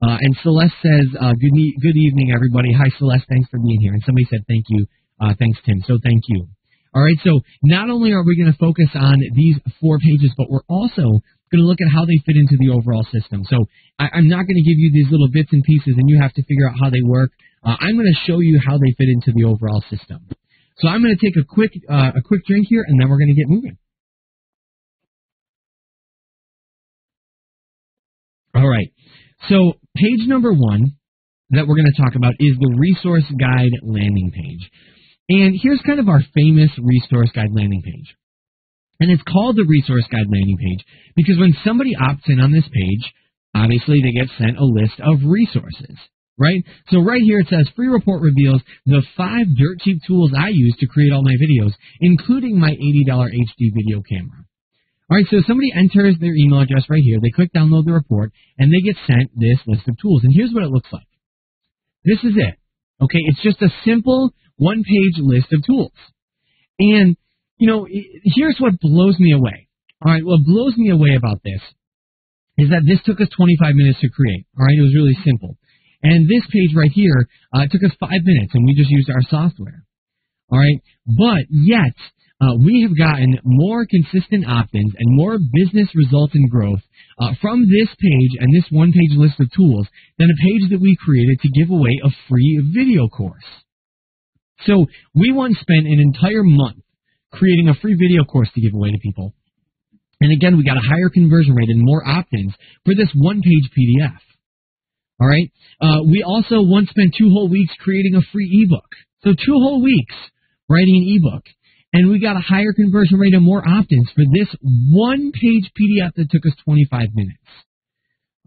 And Celeste says, good evening, everybody. Hi, Celeste. Thanks for being here. And somebody said, thank you. Thanks, Tim. So thank you. All right, so not only are we going to focus on these 4 pages, but we're also going to look at how they fit into the overall system. So I'm not going to give you these little bits and pieces, and you have to figure out how they work. I'm going to show you how they fit into the overall system. So I'm going to take a quick drink here, and then we're going to get moving. All right, so page number 1 that we're going to talk about is the resource guide landing page. And here's kind of our famous resource guide landing page. And it's called the resource guide landing page because when somebody opts in on this page, obviously they get sent a list of resources, right? So right here it says, free report reveals the 5 dirt cheap tools I use to create all my videos, including my $80 HD video camera. All right, so somebody enters their email address right here. They click download the report, and they get sent this list of tools. And here's what it looks like. This is it. Okay, it's just a simple 1-page list of tools. And, you know, here's what blows me away. All right, what blows me away about this is that this took us 25 minutes to create. All right, it was really simple. And this page right here took us 5 minutes, and we just used our software. All right, but yet we have gotten more consistent opt-ins and more business results and growth from this page and this 1-page list of tools than a page that we created to give away a free video course. So we once spent an entire month creating a free video course to give away to people. And again, we got a higher conversion rate and more opt-ins for this 1-page PDF. All right. We also once spent 2 whole weeks creating a free ebook. So 2 whole weeks writing an ebook. And we got a higher conversion rate and more opt-ins for this 1-page PDF that took us 25 minutes.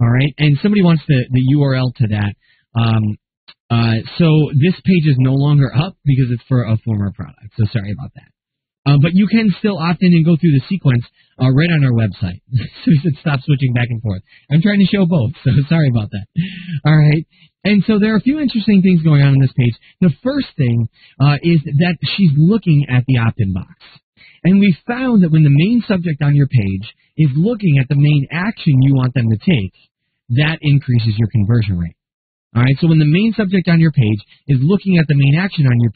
All right. And somebody wants the URL to that. So this page is no longer up because it's for a former product. So sorry about that. But you can still opt in and go through the sequence right on our website. So we should stop switching back and forth. I'm trying to show both, so sorry about that. All right. And so there are a few interesting things going on this page. The first thing is that she's looking at the opt-in box. And we found that when the main subject on your page is looking at the main action you want them to take, that increases your conversion rate. All right, so when the main subject on your page is looking at the main action on your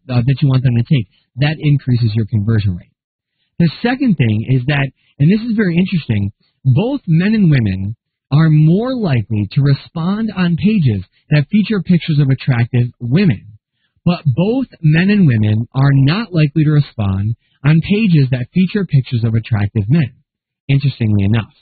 that you want them to take, that increases your conversion rate. The second thing is that, and this is very interesting, both men and women are more likely to respond on pages that feature pictures of attractive women. But both men and women are not likely to respond on pages that feature pictures of attractive men, interestingly enough.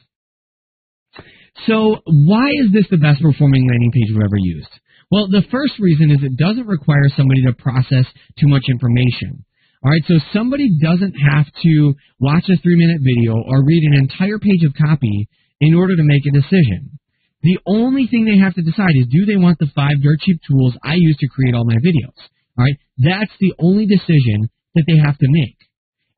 So why is this the best performing landing page we've ever used? Well, the first reason is it doesn't require somebody to process too much information. All right, so somebody doesn't have to watch a 3-minute video or read an entire page of copy in order to make a decision. The only thing they have to decide is, do they want the 5 dirt cheap tools I use to create all my videos? All right, that's the only decision that they have to make.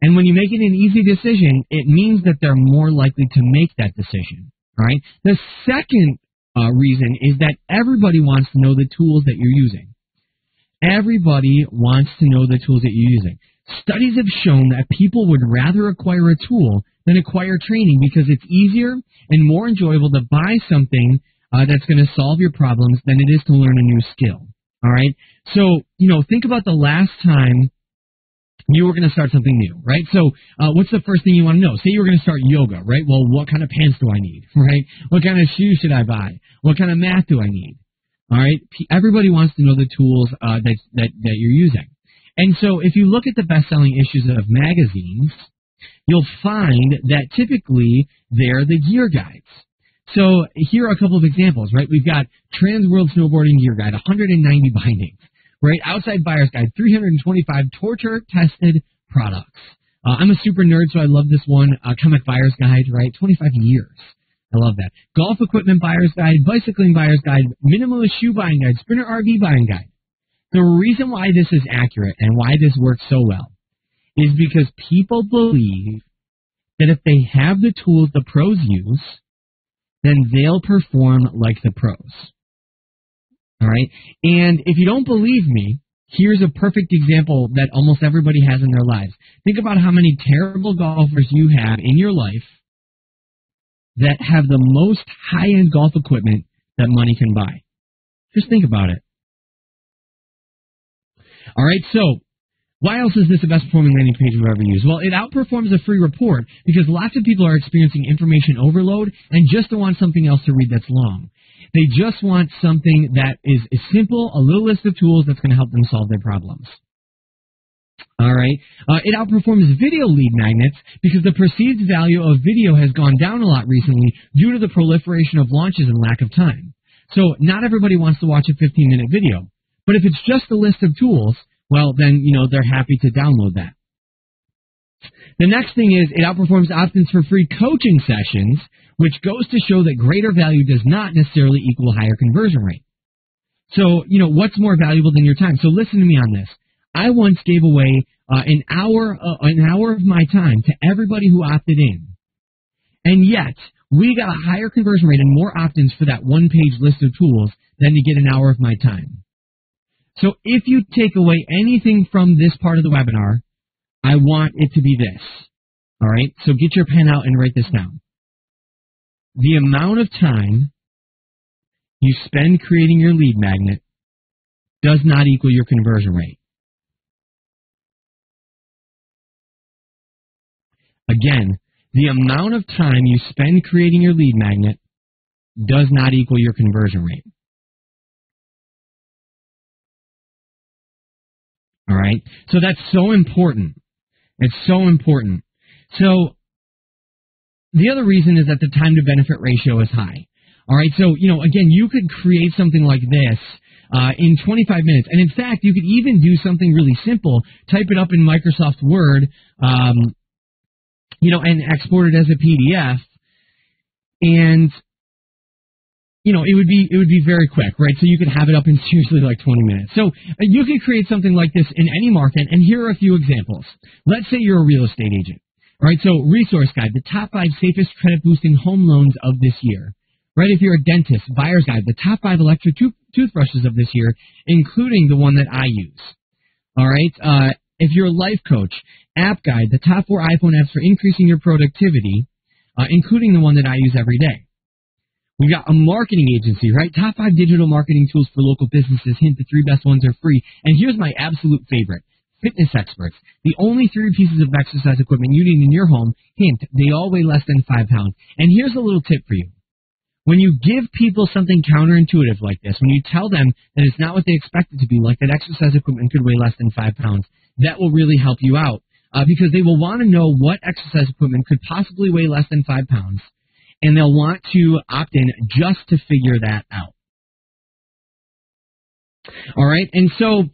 And when you make it an easy decision, it means that they're more likely to make that decision. All right. The second reason is that everybody wants to know the tools that you're using. Everybody wants to know the tools that you're using. Studies have shown that people would rather acquire a tool than acquire training because it's easier and more enjoyable to buy something that's going to solve your problems than it is to learn a new skill. All right. So, think about the last time you were going to start something new, right? So what's the first thing you want to know? Say you were going to start yoga, right? Well, what kind of pants do I need, right? What kind of shoes should I buy? What kind of mat do I need? All right? Everybody wants to know the tools that you're using. And so if you look at the best-selling issues of magazines, you'll find that typically they're the gear guides. So here are a couple of examples, right? We've got Trans World Snowboarding Gear Guide, 190 bindings. Right, Outside Buyer's Guide, 325 torture-tested products. I'm a super nerd, so I love this one. Comic Buyer's Guide, right, 25 years. I love that. Golf Equipment Buyer's Guide, Bicycling Buyer's Guide, Minimalist Shoe Buying Guide, Sprinter RV Buying Guide. The reason why this is accurate and why this works so well is because people believe that if they have the tools the pros use, then they'll perform like the pros. All right, and if you don't believe me, here's a perfect example that almost everybody has in their lives. Think about how many terrible golfers you have in your life that have the most high-end golf equipment that money can buy. Just think about it. All right, so why else is this the best performing landing page we've ever used? Well, it outperforms a free report because lots of people are experiencing information overload and just don't want something else to read that's long. They just want something that is simple, a little list of tools that's going to help them solve their problems. All right. It outperforms video lead magnets because the perceived value of video has gone down a lot recently due to the proliferation of launches and lack of time. So not everybody wants to watch a 15-minute video. But if it's just a list of tools, well, then, they're happy to download that. The next thing is it outperforms opt-ins for free coaching sessions, which goes to show that greater value does not necessarily equal higher conversion rate. So, what's more valuable than your time? So listen to me on this. I once gave away an hour of my time to everybody who opted in. And yet, we got a higher conversion rate and more opt-ins for that one-page list of tools than to get an hour of my time. So if you take away anything from this part of the webinar, I want it to be this. All right? So get your pen out and write this down. The amount of time you spend creating your lead magnet does not equal your conversion rate. Again, the amount of time you spend creating your lead magnet does not equal your conversion rate. All right? So that's so important. It's so important. So the other reason is that the time to benefit ratio is high. All right? So, again, you could create something like this in 25 minutes. And in fact, you could even do something really simple. Type it up in Microsoft Word, and export it as a PDF. And it would be very quick, right? So you could have it up in seriously like 20 minutes. So you could create something like this in any market, and here are a few examples. Let's say you're a real estate agent, right? So resource guide, the top 5 safest credit boosting home loans of this year, right? If you're a dentist, buyer's guide, the top 5 electric toothbrushes of this year, including the one that I use. All right. If you're a life coach, app guide, the top 4 iPhone apps for increasing your productivity, including the one that I use every day. We got a marketing agency, right? Top 5 digital marketing tools for local businesses. Hint, the 3 best ones are free. And here's my absolute favorite. Fitness experts. The only 3 pieces of exercise equipment you need in your home. Hint, they all weigh less than 5 pounds. And here's a little tip for you. When you give people something counterintuitive like this, when you tell them that it's not what they expect it to be, like that exercise equipment could weigh less than 5 pounds, that will really help you out. Because they will want to know what exercise equipment could possibly weigh less than 5 pounds. And they'll want to opt in just to figure that out. All right, and so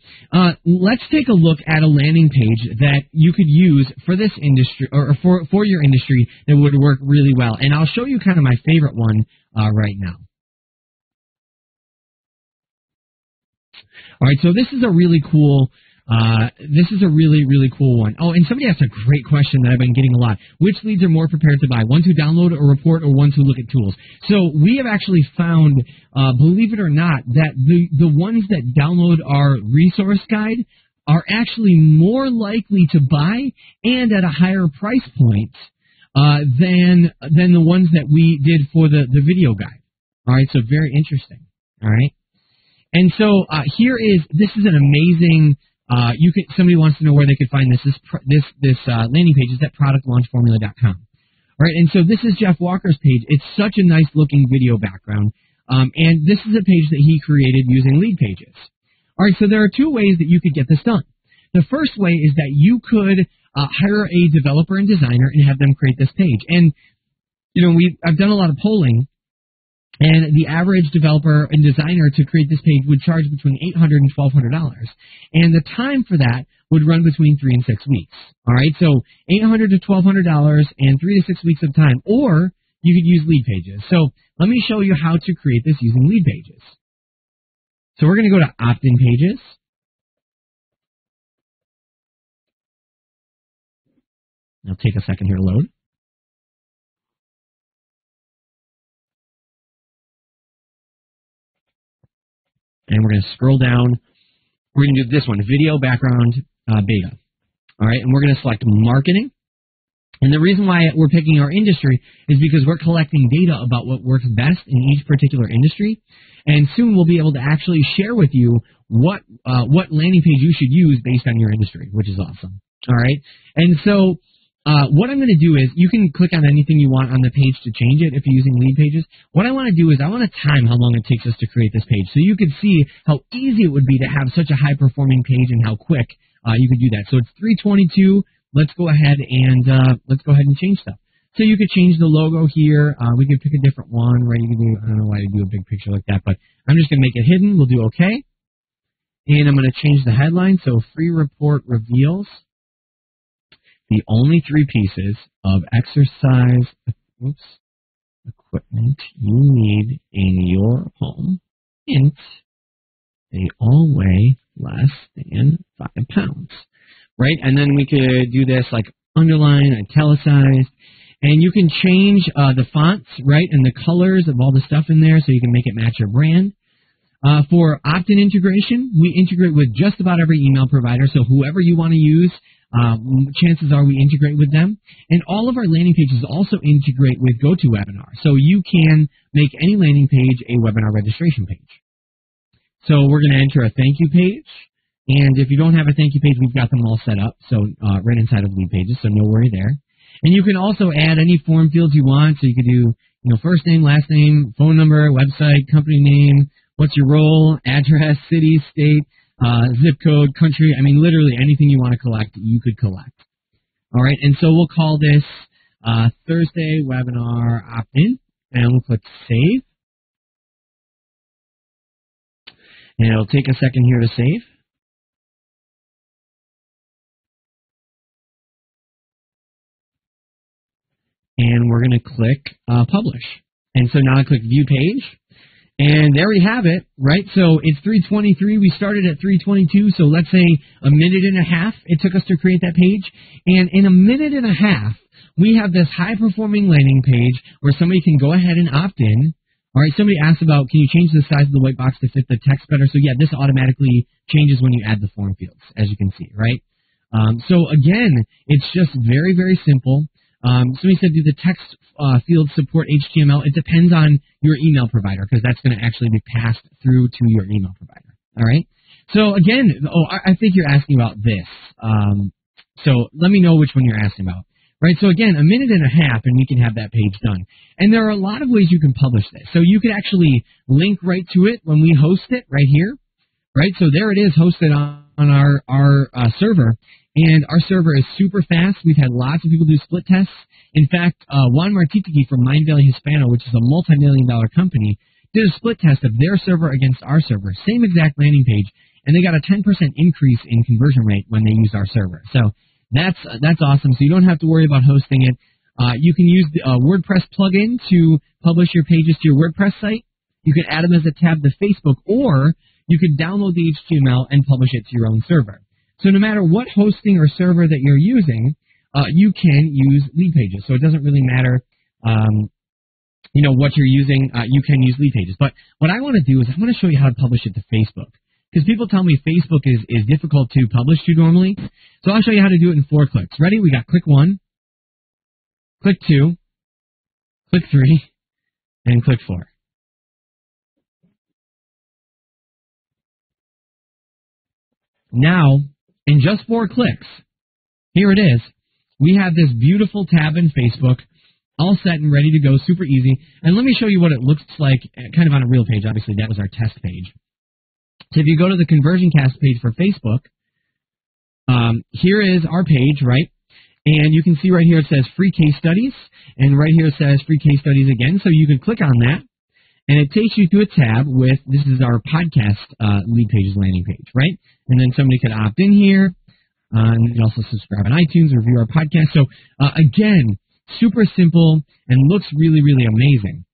let's take a look at a landing page that you could use for this industry or for your industry that would work really well. And I'll show you kind of my favorite one right now. All right, so this is a really cool. Really cool one. Oh, and somebody asked a great question that I've been getting a lot. Which leads are more prepared to buy? Ones who download a report or ones who look at tools? So we have actually found, believe it or not, that the ones that download our resource guide are actually more likely to buy and at a higher price point than the ones that we did for the video guide. All right, so very interesting. All right, and so this is an amazing. Somebody wants to know where they could find this. This landing page is at productlaunchformula.com. All right, and so this is Jeff Walker's page. It's such a nice looking video background, and this is a page that he created using lead pages. All right, so there are 2 ways that you could get this done. The first way is that you could hire a developer and designer and have them create this page. And I've done a lot of polling. And the average developer and designer to create this page would charge between $800 and $1,200. And the time for that would run between 3 and 6 weeks. All right, so $800 to $1,200 and 3 to 6 weeks of time. Or you could use lead pages. So let me show you how to create this using lead pages. So we're going to go to opt-in pages. It'll take a second here to load. And we're going to scroll down. We're going to do this one, video background beta. All right, and we're going to select marketing. And the reason why we're picking our industry is because we're collecting data about what works best in each particular industry. And soon we'll be able to actually share with you what landing page you should use based on your industry, which is awesome. All right. And so what I'm going to do is you can click on anything you want on the page to change it if you're using lead pages. What I want to do is I want to time how long it takes us to create this page so you can see how easy it would be to have such a high-performing page and how quick you could do that. So it's 3:22. Let's go ahead and change stuff. So you could change the logo here. We could pick a different one, right? You could do, I don't know why you do a big picture like that, but I'm just going to make it hidden. We'll do OK. And I'm going to change the headline. So free report reveals the only 3 pieces of exercise equipment you need in your home. Hint, they all weigh less than 5 pounds. Right? And then we could do this like underline, italicized. And you can change the fonts, right, and the colors of all the stuff in there so you can make it match your brand. For opt-in integration, we integrate with just about every email provider, so whoever you want to use, chances are we integrate with them. And all of our landing pages also integrate with GoToWebinar, so you can make any landing page a webinar registration page. So we're going to enter a thank you page, and if you don't have a thank you page, we've got them all set up, so right inside of lead pages, so no worry there. And you can also add any form fields you want, so you could do, first name, last name, phone number, website, company name, what's your role, address, city, state, zip code, country. I mean, literally anything you want to collect, you could collect. All right, and so we'll call this Thursday webinar opt-in, and we'll click Save. And it'll take a second here to save. And we're going to click Publish. And so now I click View Page. And there we have it, right? So it's 3:23. We started at 3:22. So let's say a minute and a half it took us to create that page. And in a minute and a half, we have this high-performing landing page where somebody can go ahead and opt in. All right, somebody asked about, can you change the size of the white box to fit the text better? So yeah, this automatically changes when you add the form fields, as you can see, right? So again, it's just very, very simple. Somebody said, do the text fields support HTML? It depends on your email provider because that's going to actually be passed through to your email provider. All right. So again, I think you're asking about this. So let me know which one you're asking about. Right. So again, a minute and a half, and we can have that page done. And there are a lot of ways you can publish this. So you could actually link right to it when we host it right here. Right. So there it is, hosted on our server. And our server is super fast. We've had lots of people do split tests. In fact, Juan Martitiki from Mind Valley Hispano, which is a multi-million-dollar company, did a split test of their server against our server, same exact landing page, and they got a 10% increase in conversion rate when they used our server. So that's awesome. So you don't have to worry about hosting it. You can use the WordPress plugin to publish your pages to your WordPress site. You can add them as a tab to Facebook, or you can download the HTML and publish it to your own server. So no matter what hosting or server that you're using, you can use lead pages. So it doesn't really matter, what you're using. You can use lead pages. But what I want to do is I want to show you how to publish it to Facebook. Because people tell me Facebook is difficult to publish to normally. So I'll show you how to do it in 4 clicks. Ready? We got click 1, click 2, click 3, and click 4. Now, in just 4 clicks, here it is. We have this beautiful tab in Facebook, all set and ready to go, super easy. And let me show you what it looks like kind of on a real page. Obviously, that was our test page. So if you go to the conversion cast page for Facebook, here is our page, right? And you can see right here it says free case studies, and right here it says free case studies again. So you can click on that, and it takes you to a tab with, this is our podcast lead pages landing page, right? And then somebody could opt in here, and you can also subscribe on iTunes, review our podcast. So again, super simple and looks really, really amazing.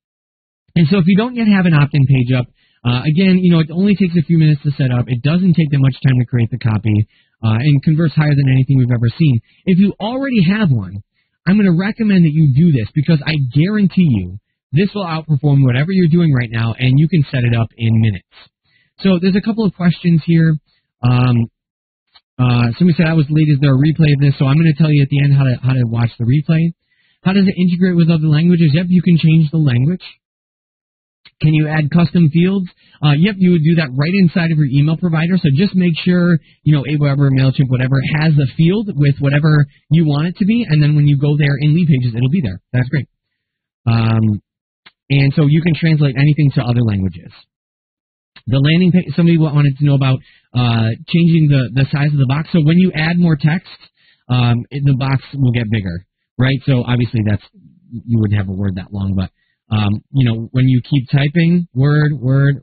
And so if you don't yet have an opt-in page up, again, it only takes a few minutes to set up. It doesn't take that much time to create the copy, and converts higher than anything we've ever seen. If you already have one, I'm going to recommend that you do this because I guarantee you this will outperform whatever you're doing right now, and you can set it up in minutes. So there's a couple of questions here. Somebody said I was late. Is there a replay of this? So I'm going to tell you at the end how to watch the replay. How does it integrate with other languages? Yep, you can change the language. Can you add custom fields? Yep, you would do that right inside of your email provider. So just make sure, Aweber, MailChimp, whatever, has a field with whatever you want it to be. And then when you go there in leadpages, it'll be there. That's great. And so you can translate anything to other languages. The landing page, somebody wanted to know about changing the size of the box. So when you add more text, the box will get bigger, right? So obviously you wouldn't have a word that long, but when you keep typing word,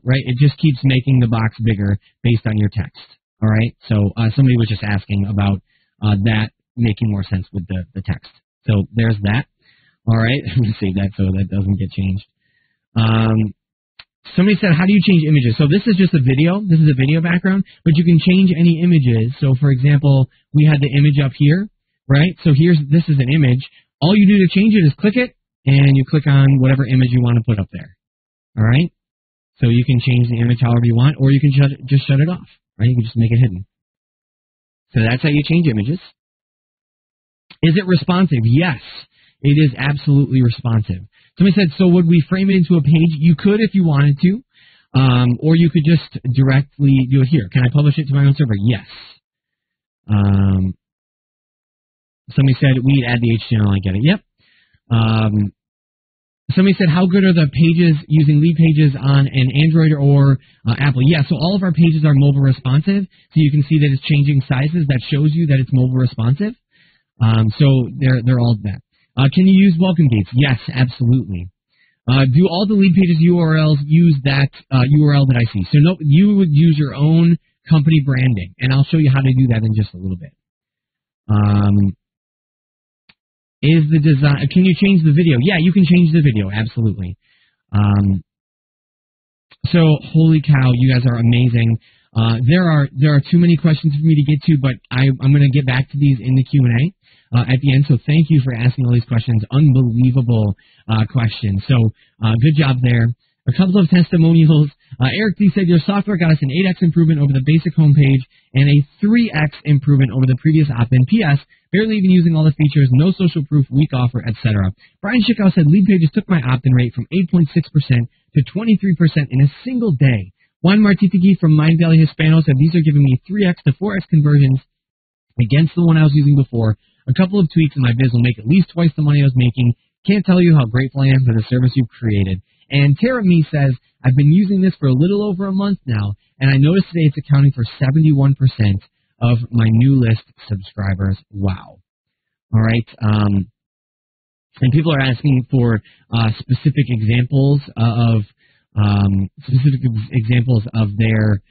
right, it just keeps making the box bigger based on your text. All right. So somebody was just asking about that making more sense with the text. So there's that. All right. I'm going to save that so that doesn't get changed. Somebody said, how do you change images? So this is just a video. This is a video background, but you can change any images. So, for example, we had the image up here, right? So this is an image. All you do to change it is click it, and you click on whatever image you want to put up there, all right? So you can change the image however you want, or you can just shut it off, right? You can just make it hidden. So that's how you change images. Is it responsive? Yes, it is absolutely responsive. Somebody said, so would we frame it into a page? You could if you wanted to, or you could just directly do it here. Can I publish it to my own server? Yes. Somebody said, we'd add the HTML. I get it. Yep. Somebody said, how good are the pages using lead pages on an Android or Apple? Yeah, so all of our pages are mobile responsive, so you can see that it's changing sizes. That shows you that it's mobile responsive. So they're all that. Can you use welcome dates? Yes, absolutely. Do all the lead pages URLs use that URL that I see? So no, you would use your own company branding, and I'll show you how to do that in just a little bit. Is the design? Can you change the video? Yeah, you can change the video. Absolutely. So holy cow, you guys are amazing. There are too many questions for me to get to, but I'm going to get back to these in the Q&A. At the end, so thank you for asking all these questions. Unbelievable questions. So good job there. A couple of testimonials. Eric D said, your software got us an 8x improvement over the basic homepage and a 3x improvement over the previous opt-in. P.S. Barely even using all the features, no social proof, weak offer, etc. Brian Schickow said, lead pages took my opt-in rate from 8.6% to 23% in a single day. Juan Martitiki from Mind Valley Hispano said, these are giving me 3x to 4x conversions against the one I was using before. A couple of tweaks in my biz will make at least twice the money I was making. Can't tell you how grateful I am for the service you've created. And Tara Me says, I've been using this for a little over a month now, and I noticed today it's accounting for 71% of my new list subscribers. Wow. All right. And people are asking for specific examples of their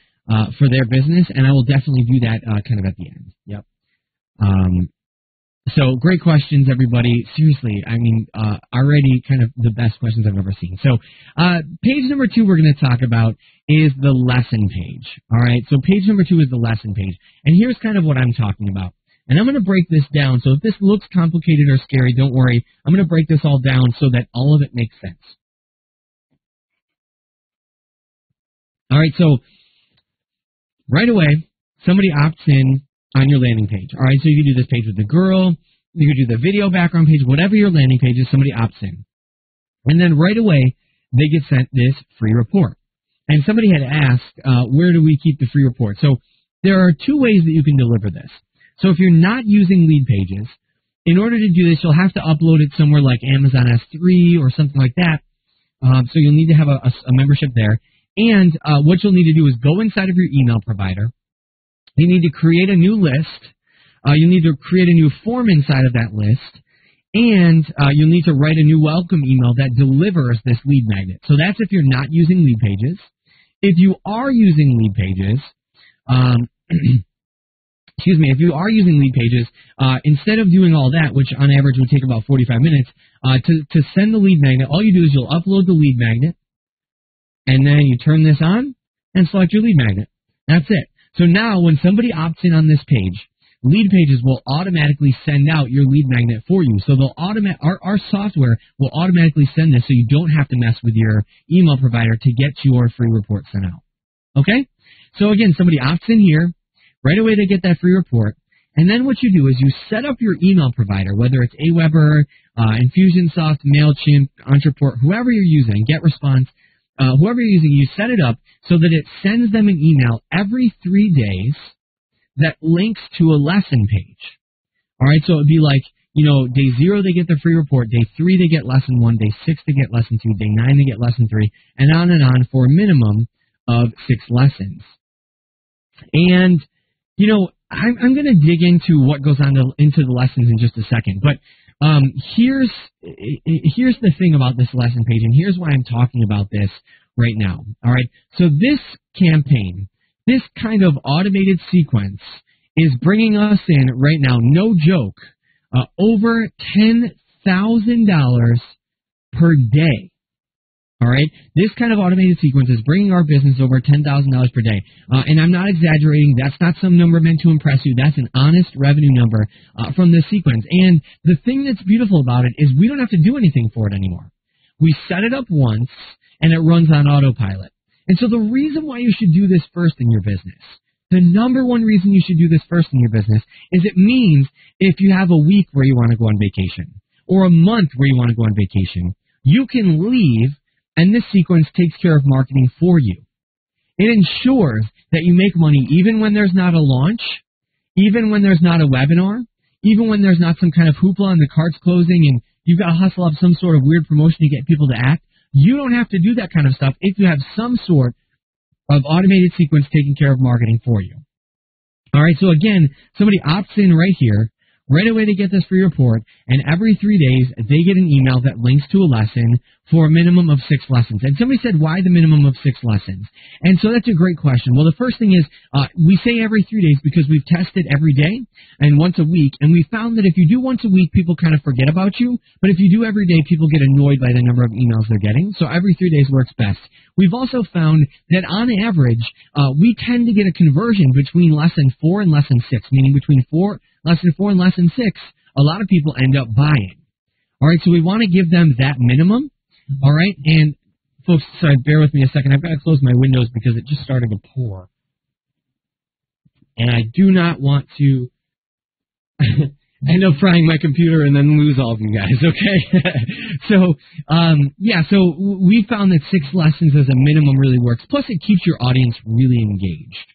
for their business, and I will definitely do that kind of at the end. Yep. So great questions, everybody. Seriously, I mean, already kind of the best questions I've ever seen. So page number 2 we're going to talk about is the lesson page. All right, so page number 2 is the lesson page. And here's kind of what I'm talking about. And I'm going to break this down. So if this looks complicated or scary, don't worry. I'm going to break this all down so that all of it makes sense. All right, so right away, somebody opts in on your landing page. All right, so you can do this page with the girl, you can do the video background page, whatever your landing page is, somebody opts in. And then right away, they get sent this free report. And somebody had asked, where do we keep the free report? So there are 2 ways that you can deliver this. So if you're not using lead pages, in order to do this, you'll have to upload it somewhere like Amazon S3 or something like that. So you'll need to have a membership there. And what you'll need to do is go inside of your email provider. You need to create a new list. You need to create a new form inside of that list. And you'll need to write a new welcome email that delivers this lead magnet. So that's if you're not using lead pages. If you are using lead pages, if you are using lead pages, instead of doing all that, which on average would take about 45 minutes, to send the lead magnet, all you do is you'll upload the lead magnet, and then you turn this on and select your lead magnet. That's it. So now when somebody opts in on this page, lead pages will automatically send out your lead magnet for you. So they'll our software will automatically send this so you don't have to mess with your email provider to get your free report sent out. Okay? So again, somebody opts in here. Right away they get that free report. And then what you do is you set up your email provider, whether it's Aweber, Infusionsoft, MailChimp, Entreport, whoever you're using, GetResponse, whoever you're using, you set it up so that it sends them an email every 3 days that links to a lesson page. All right, so it would be like, day 0 they get the free report, day 3 they get lesson 1, day 6 they get lesson 2, day 9 they get lesson 3, and on for a minimum of 6 lessons. And, I'm going to dig into what goes on into the lessons in just a second, but here's the thing about this lesson page, and here's why I'm talking about this right now. All right, so this campaign, this kind of automated sequence is bringing us in right now, no joke, over $10,000 per day. All right, this kind of automated sequence is bringing our business over $10,000 per day. And I'm not exaggerating. That's not some number meant to impress you. That's an honest revenue number from this sequence. And the thing that's beautiful about it is we don't have to do anything for it anymore. We set it up once, and it runs on autopilot. And so the reason why you should do this first in your business, the number one reason you should do this first in your business is it means if you have a week where you want to go on vacation or a month where you want to go on vacation, you can leave, and this sequence takes care of marketing for you. It ensures that you make money even when there's not a launch, even when there's not a webinar, even when there's not some kind of hoopla and the cart's closing and you've got to hustle up some sort of weird promotion to get people to act. You don't have to do that kind of stuff if you have some sort of automated sequence taking care of marketing for you. All right, so again, somebody opts in right here. Right away they get this free report, and every 3 days they get an email that links to a lesson for a minimum of 6 lessons. And somebody said, why the minimum of 6 lessons? And so that's a great question. Well, the first thing is we say every 3 days because we've tested every day and once a week, and we found that if you do once a week, people kind of forget about you, but if you do every day, people get annoyed by the number of emails they're getting. So every 3 days works best. We've also found that on average, we tend to get a conversion between lesson 4 and lesson 6, meaning between lesson 4 and lesson 6, a lot of people end up buying. All right, so we want to give them that minimum. All right, and folks, sorry, bear with me a second. I've got to close my windows because it just started to pour. And I do not want to end up frying my computer and then lose all of you guys, okay? So we found that 6 lessons as a minimum really works. Plus, it keeps your audience really engaged,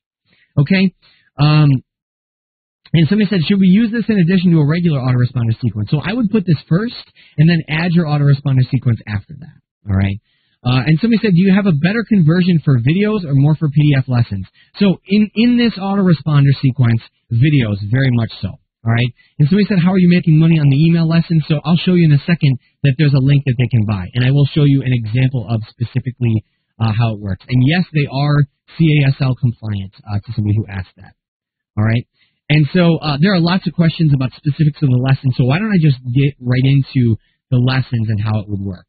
okay? And somebody said, should we use this in addition to a regular autoresponder sequence? So I would put this first and then add your autoresponder sequence after that, all right? And somebody said, do you have a better conversion for videos or more for PDF lessons? So in this autoresponder sequence, videos, very much so, all right? And somebody said, how are you making money on the email lessons? So I'll show you in a second that there's a link that they can buy, and I will show you an example of specifically how it works. And yes, they are CASL compliant to somebody who asked that, all right? And so there are lots of questions about specifics of the lesson, so why don't I just get right into the lessons and how it would work.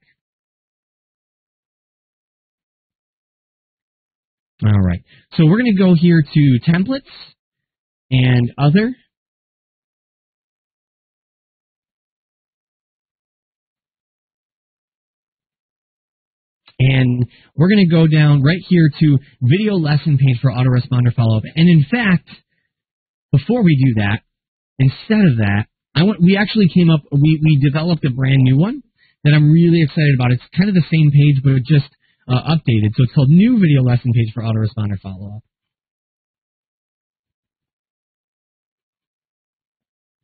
All right, so we're going to go here to templates and other. And we're going to go down right here to video lesson page for autoresponder follow-up. And in fact, before we do that, instead of that, we developed a brand new one that I'm really excited about. It's kind of the same page, but it just updated. So it's called New Video Lesson Page for Autoresponder Follow-Up.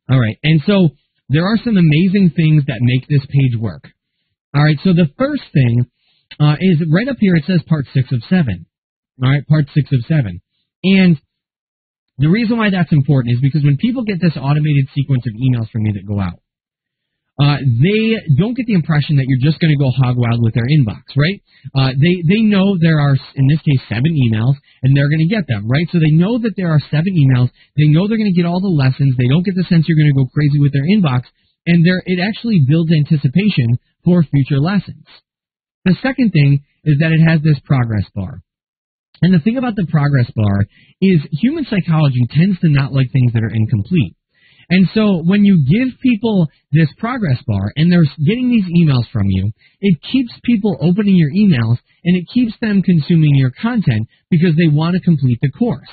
All right, and so there are some amazing things that make this page work. All right, so the first thing is right up here. It says Part 6 of 7. All right, Part 6 of 7. And the reason why that's important is because when people get this automated sequence of emails from you that go out, they don't get the impression that you're just going to go hog wild with their inbox, right? They know there are, in this case, 7 emails, and they're going to get them, right? So they know that there are 7 emails. They know they're going to get all the lessons. They don't get the sense you're going to go crazy with their inbox, and it actually builds anticipation for future lessons. The second thing is that it has this progress bar. And the thing about the progress bar is human psychology tends to not like things that are incomplete. And so when you give people this progress bar and they're getting these emails from you, it keeps people opening your emails and it keeps them consuming your content because they want to complete the course.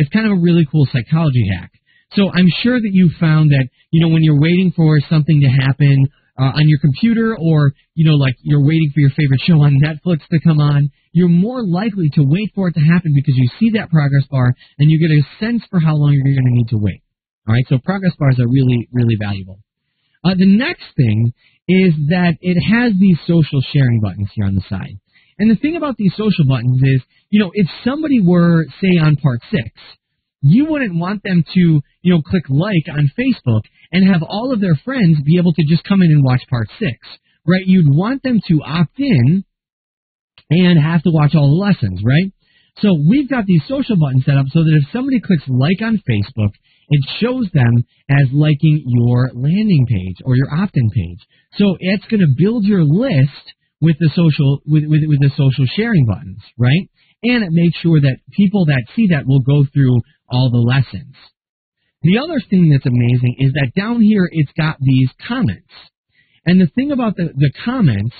It's kind of a really cool psychology hack. So I'm sure that you found that, when you're waiting for something to happen on your computer, or, like you're waiting for your favorite show on Netflix to come on, you're more likely to wait for it to happen because you see that progress bar and you get a sense for how long you're going to need to wait. All right, so progress bars are really, really valuable. The next thing is that it has these social sharing buttons here on the side. And the thing about these social buttons is, if somebody were, say, on part 6, you wouldn't want them to, click like on Facebook and have all of their friends be able to just come in and watch part 6, right? You'd want them to opt in and have to watch all the lessons, right? So we've got these social buttons set up so that if somebody clicks like on Facebook, it shows them as liking your landing page or your opt-in page. So it's going to build your list with the social with the social sharing buttons, right? And it makes sure that people that see that will go through all the lessons. The other thing that's amazing is that down here it's got these comments. And the thing about the comments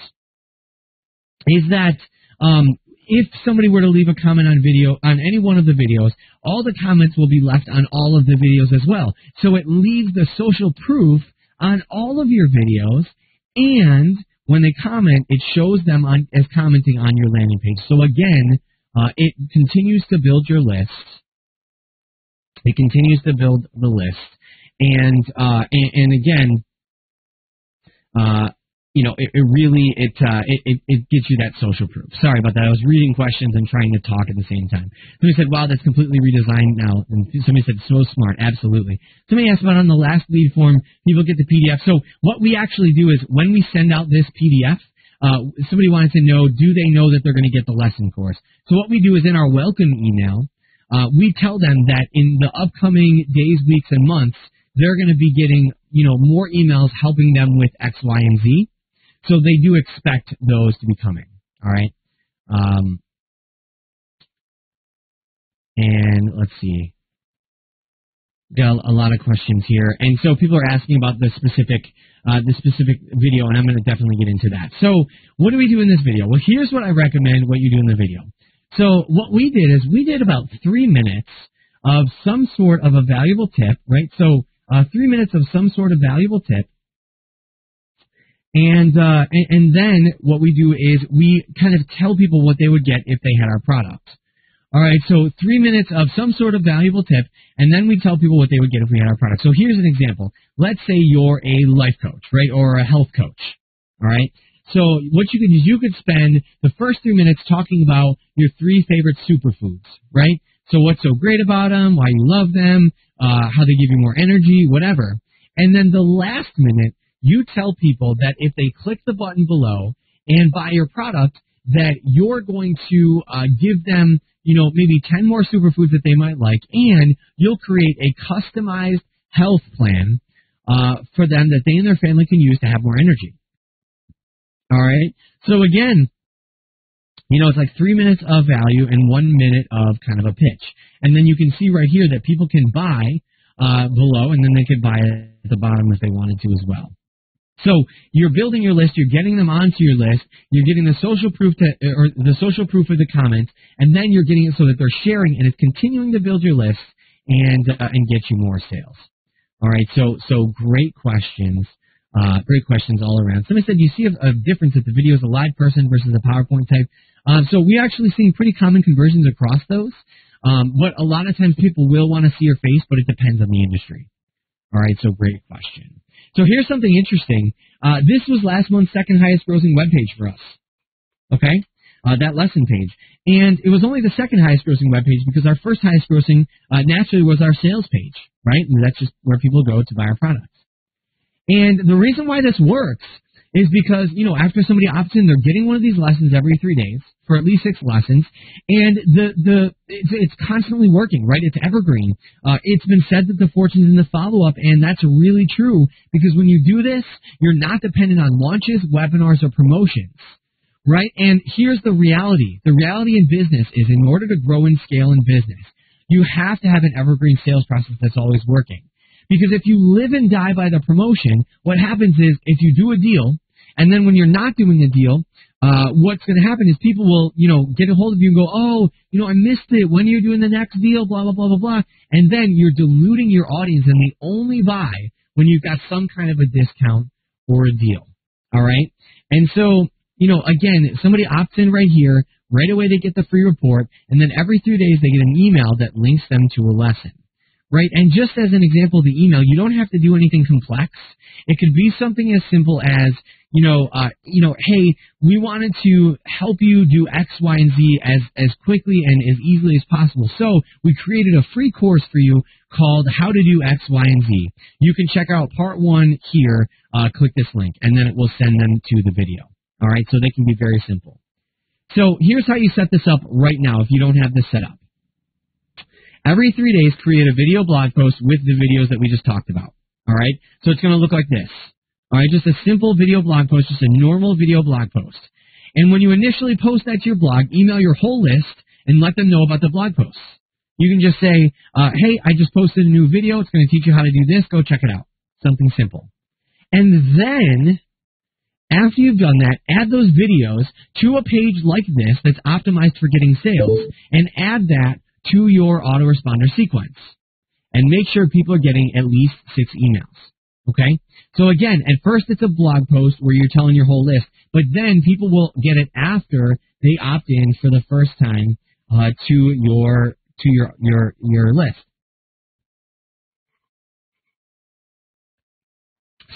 is that if somebody were to leave a comment on any one of the videos, all the comments will be left on all of the videos as well. So it leaves the social proof on all of your videos, and when they comment, it shows them as commenting on your landing page. So again, it continues to build your list. It continues to build the list, and again, it gets you that social proof. Sorry about that. I was reading questions and trying to talk at the same time. Somebody said, "Wow, that's completely redesigned now." And somebody said, "So smart." Absolutely. Somebody asked about on the last lead form, people get the PDF. So what we actually do is when we send out this PDF. Somebody wanted to know, do they know that they're going to get the lesson course? So what we do is in our welcome email, we tell them that in the upcoming days, weeks, and months, they're going to be getting, more emails helping them with X, Y, and Z. So they do expect those to be coming. All right. And let's see. Got a lot of questions here, and so people are asking about the specific video, and I'm going to definitely get into that. So what do we do in this video? Well, here's what I recommend what you do in the video. So what we did is we did about 3 minutes of some sort of a valuable tip, right? So 3 minutes of some sort of valuable tip, and then what we do is we kind of tell people what they would get if they had our product. All right, so 3 minutes of some sort of valuable tip, and then we tell people what they would get if we had our product. So here's an example. Let's say you're a life coach, right, or a health coach. All right. So what you could do is you could spend the first 3 minutes talking about your 3 favorite superfoods, right? So what's so great about them, why you love them, how they give you more energy, whatever. And then the last minute, you tell people that if they click the button below and buy your product, that you're going to give them, maybe 10 more superfoods that they might like, and you'll create a customized health plan for them that they and their family can use to have more energy. All right? So again, it's like 3 minutes of value and 1 minute of kind of a pitch. And then you can see right here that people can buy below, and then they could buy it at the bottom if they wanted to as well. So you're building your list, you're getting them onto your list, you're getting the social proof or the social proof of the comments, and then you're getting it so that they're sharing, and it's continuing to build your list and get you more sales. All right, so great questions all around. Somebody said, you see a difference if the video is a live person versus a PowerPoint type. So we're actually seeing pretty common conversions across those. But a lot of times people will want to see your face, but it depends on the industry. All right, so great question. So here's something interesting. This was last month's second highest grossing webpage for us. Okay? That lesson page. And it was only the second highest grossing webpage because our first highest grossing naturally was our sales page, right? And that's just where people go to buy our products. And the reason why this works is because, after somebody opts in, they're getting one of these lessons every 3 days for at least 6 lessons, and it's constantly working, right? It's evergreen. It's been said that the fortune's in the follow-up, and that's really true because when you do this, you're not dependent on launches, webinars, or promotions, right? And here's the reality. The reality in business is in order to grow and scale in business, you have to have an evergreen sales process that's always working. Because if you live and die by the promotion, what happens is if you do a deal, and then when you're not doing a deal, what's going to happen is people will, get a hold of you and go, oh, I missed it. When are you doing the next deal? Blah, blah, blah, blah, blah. And then you're diluting your audience, and they only buy when you've got some kind of a discount or a deal. All right? And so, again, somebody opts in right here. Right away they get the free report, and then every 3 days they get an email that links them to a lesson. Right? And just as an example, the email, you don't have to do anything complex. It could be something as simple as, hey, we wanted to help you do X, Y, and Z as quickly and as easily as possible. So we created a free course for you called How to Do X, Y, and Z. You can check out part 1 here. Click this link, and then it will send them to the video. All right? So they can be very simple. So here's how you set this up right now if you don't have this set up. Every 3 days, create a video blog post with the videos that we just talked about. All right? So it's going to look like this. All right? Just a simple video blog post, just a normal video blog post. And when you initially post that to your blog, email your whole list and let them know about the blog posts. You can just say, hey, I just posted a new video. It's going to teach you how to do this. Go check it out. Something simple. And then, after you've done that, add those videos to a page like this that's optimized for getting sales, and add that to your autoresponder sequence. And make sure people are getting at least 6 emails. Okay? So again, at first it's a blog post where you're telling your whole list, but then people will get it after they opt in for the first time to your list.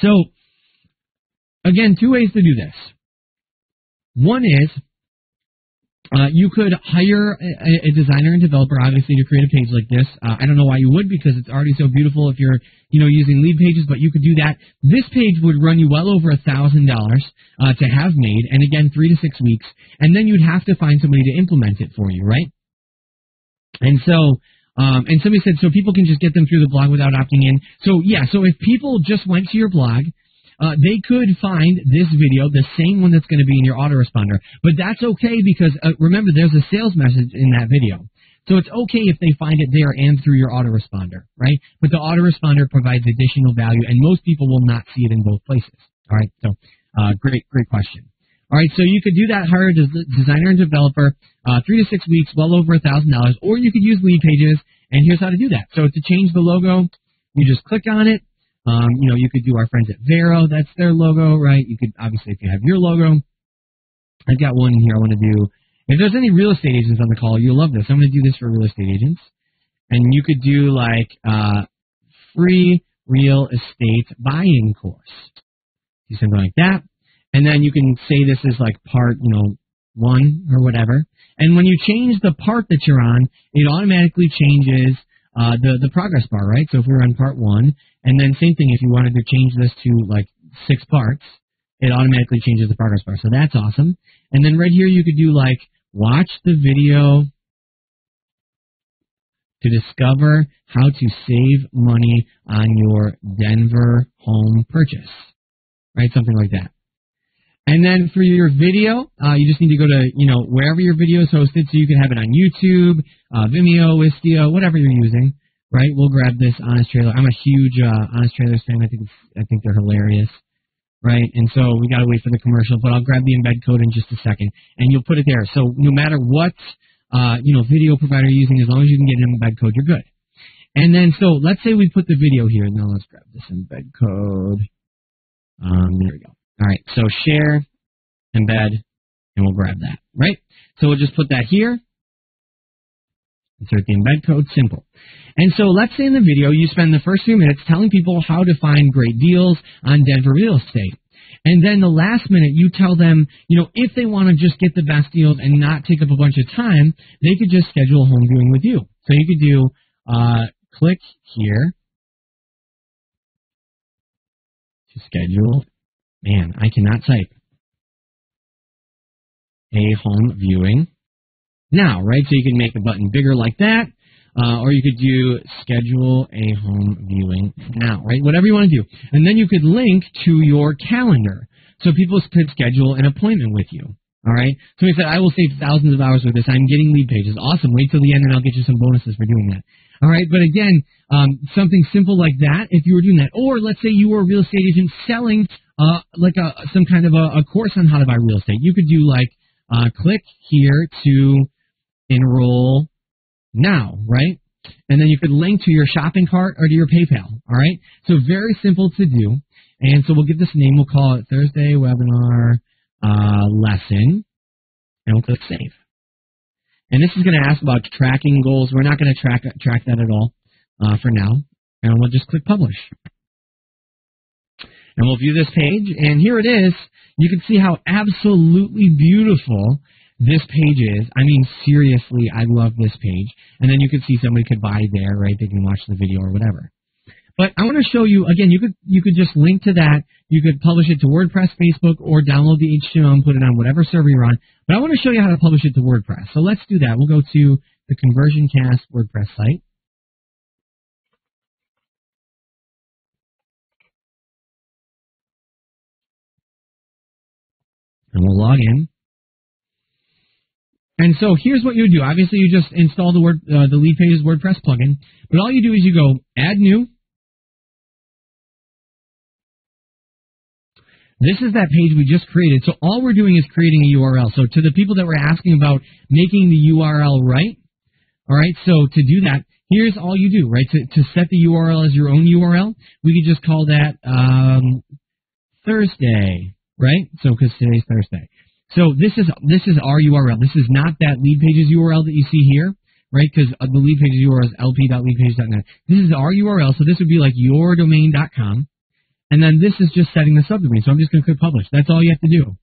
So again, 2 ways to do this. One is you could hire a designer and developer, obviously, to create a page like this. I don't know why you would, because it's already so beautiful if you're, using lead pages, but you could do that. This page would run you well over $1,000 to have made, and again, 3 to 6 weeks, and then you'd have to find somebody to implement it for you, right? And so, and somebody said, so people can just get them through the blog without opting in. So, yeah, so if people just went to your blog, they could find this video, the same one that's going to be in your autoresponder. But that's okay because, remember, there's a sales message in that video. So it's okay if they find it there and through your autoresponder, right? But the autoresponder provides additional value, and most people will not see it in both places. All right, so great question. All right, so you could do that, hire a designer and developer, 3 to 6 weeks, well over $1,000, or you could use lead pages, and here's how to do that. So to change the logo, you just click on it. You could do our friends at Vero. That's their logo, right? You could, obviously, if you have your logo. I've got one here I want to do. If there's any real estate agents on the call, you'll love this. I'm going to do this for real estate agents. And you could do, free real estate buying course. Do something like that. And then you can say this is part, 1 or whatever. And when you change the part that you're on, it automatically changes the progress bar, right? So if we're on part 1, and then same thing, if you wanted to change this to 6 parts, it automatically changes the progress bar. So that's awesome. And then right here you could do watch the video to discover how to save money on your Denver home purchase, right? Something like that. And then for your video, you just need to go to, wherever your video is hosted, so you can have it on YouTube, Vimeo, Wistia, whatever you're using, right? We'll grab this Honest Trailer. I'm a huge Honest Trailers fan. I think they're hilarious, right? And so we got to wait for the commercial, but I'll grab the embed code in just a second, and you'll put it there. So no matter what, video provider you're using, as long as you can get an embed code, you're good. And then, so let's say we put the video here. Now let's grab this embed code. There we go. All right, so share, embed, and we'll grab that, right? So we'll just put that here. Insert the embed code, simple. And so let's say in the video you spend the first few minutes telling people how to find great deals on Denver real estate. And then the last minute you tell them, if they want to just get the best deals and not take up a bunch of time, they could just schedule a home viewing with you. So you could do, click here to schedule. Man, I cannot type. A home viewing now, right? So you can make the button bigger like that, or you could do schedule a home viewing now, right? Whatever you want to do. And then you could link to your calendar, so people could schedule an appointment with you, All right. So he said, I will save thousands of hours with this. I'm getting lead pages. Awesome. Wait till the end and I'll get you some bonuses for doing that. All right. But again, something simple like that, if you were doing that, or let's say you were a real estate agent selling some kind of a course on how to buy real estate. You could do like click here to enroll now, right? And then you could link to your shopping cart or to your PayPal. All right. So very simple to do. And so we'll give this a name. We'll call it Thursday Webinar Lesson, and we'll click Save. And this is going to ask about tracking goals. We're not going to track that at all for now. And we'll just click Publish. And we'll view this page, and here it is. You can see how absolutely beautiful this page is. I mean, seriously, I love this page. And then you can see somebody could buy there, right? They can watch the video or whatever. But I want to show you, again, you could just link to that. You could publish it to WordPress, Facebook, or download the HTML and put it on whatever server you're on. But I want to show you how to publish it to WordPress. So let's do that. We'll go to the ConversionCast WordPress site. And we'll log in. And so here's what you do. Obviously, you just install the leadpages WordPress plugin. But all you do is you go Add New. This is that page we just created. So all we're doing is creating a URL. So to the people that were asking about making the URL right, all right, so to do that, here's all you do, right? To set the URL as your own URL, we could just call that Thursday, right? So because today's Thursday. So this is our URL. This is not that leadpages URL that you see here, right? Because the leadpages URL is lp.leadpages.net. This is our URL. So this would be like yourdomain.com. And then this is just setting the subdomain. So I'm just going to click Publish. That's all you have to do.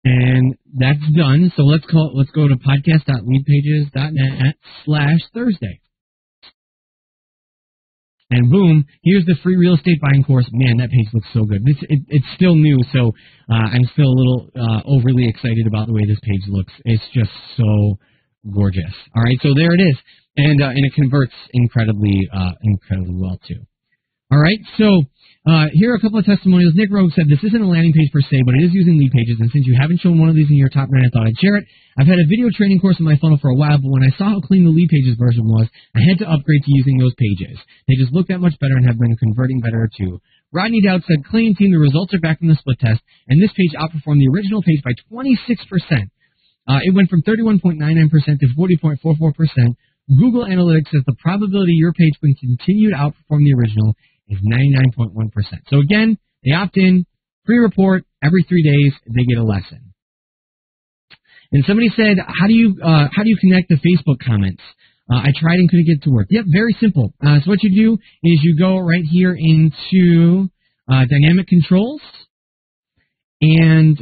And that's done. So let's go to podcast.leadpages.net/Thursday. And boom, here's the free real estate buying course. Man, that page looks so good. It's still new, so I'm still a little overly excited about the way this page looks. It's just so gorgeous. All right, so there it is. And it converts incredibly well, too. All right, so here are a couple of testimonials. Nick Rogue said, this isn't a landing page per se, but it is using lead pages, and since you haven't shown one of these in your top 9, I thought I'd share it. I've had a video training course in my funnel for a while, but when I saw how clean the lead pages version was, I had to upgrade to using those pages. They just look that much better and have been converting better, too. Rodney Dowd said, clean team, the results are back from the split test, and this page outperformed the original page by 26%. It went from 31.99% to 40.44%. Google Analytics says the probability your page will continue to outperform the original is 99.1%. So again, they opt in, free report, every 3 days, they get a lesson. And somebody said, how do you connect the Facebook comments? I tried and couldn't get it to work. Yep, very simple. So what you do is you go right here into dynamic controls and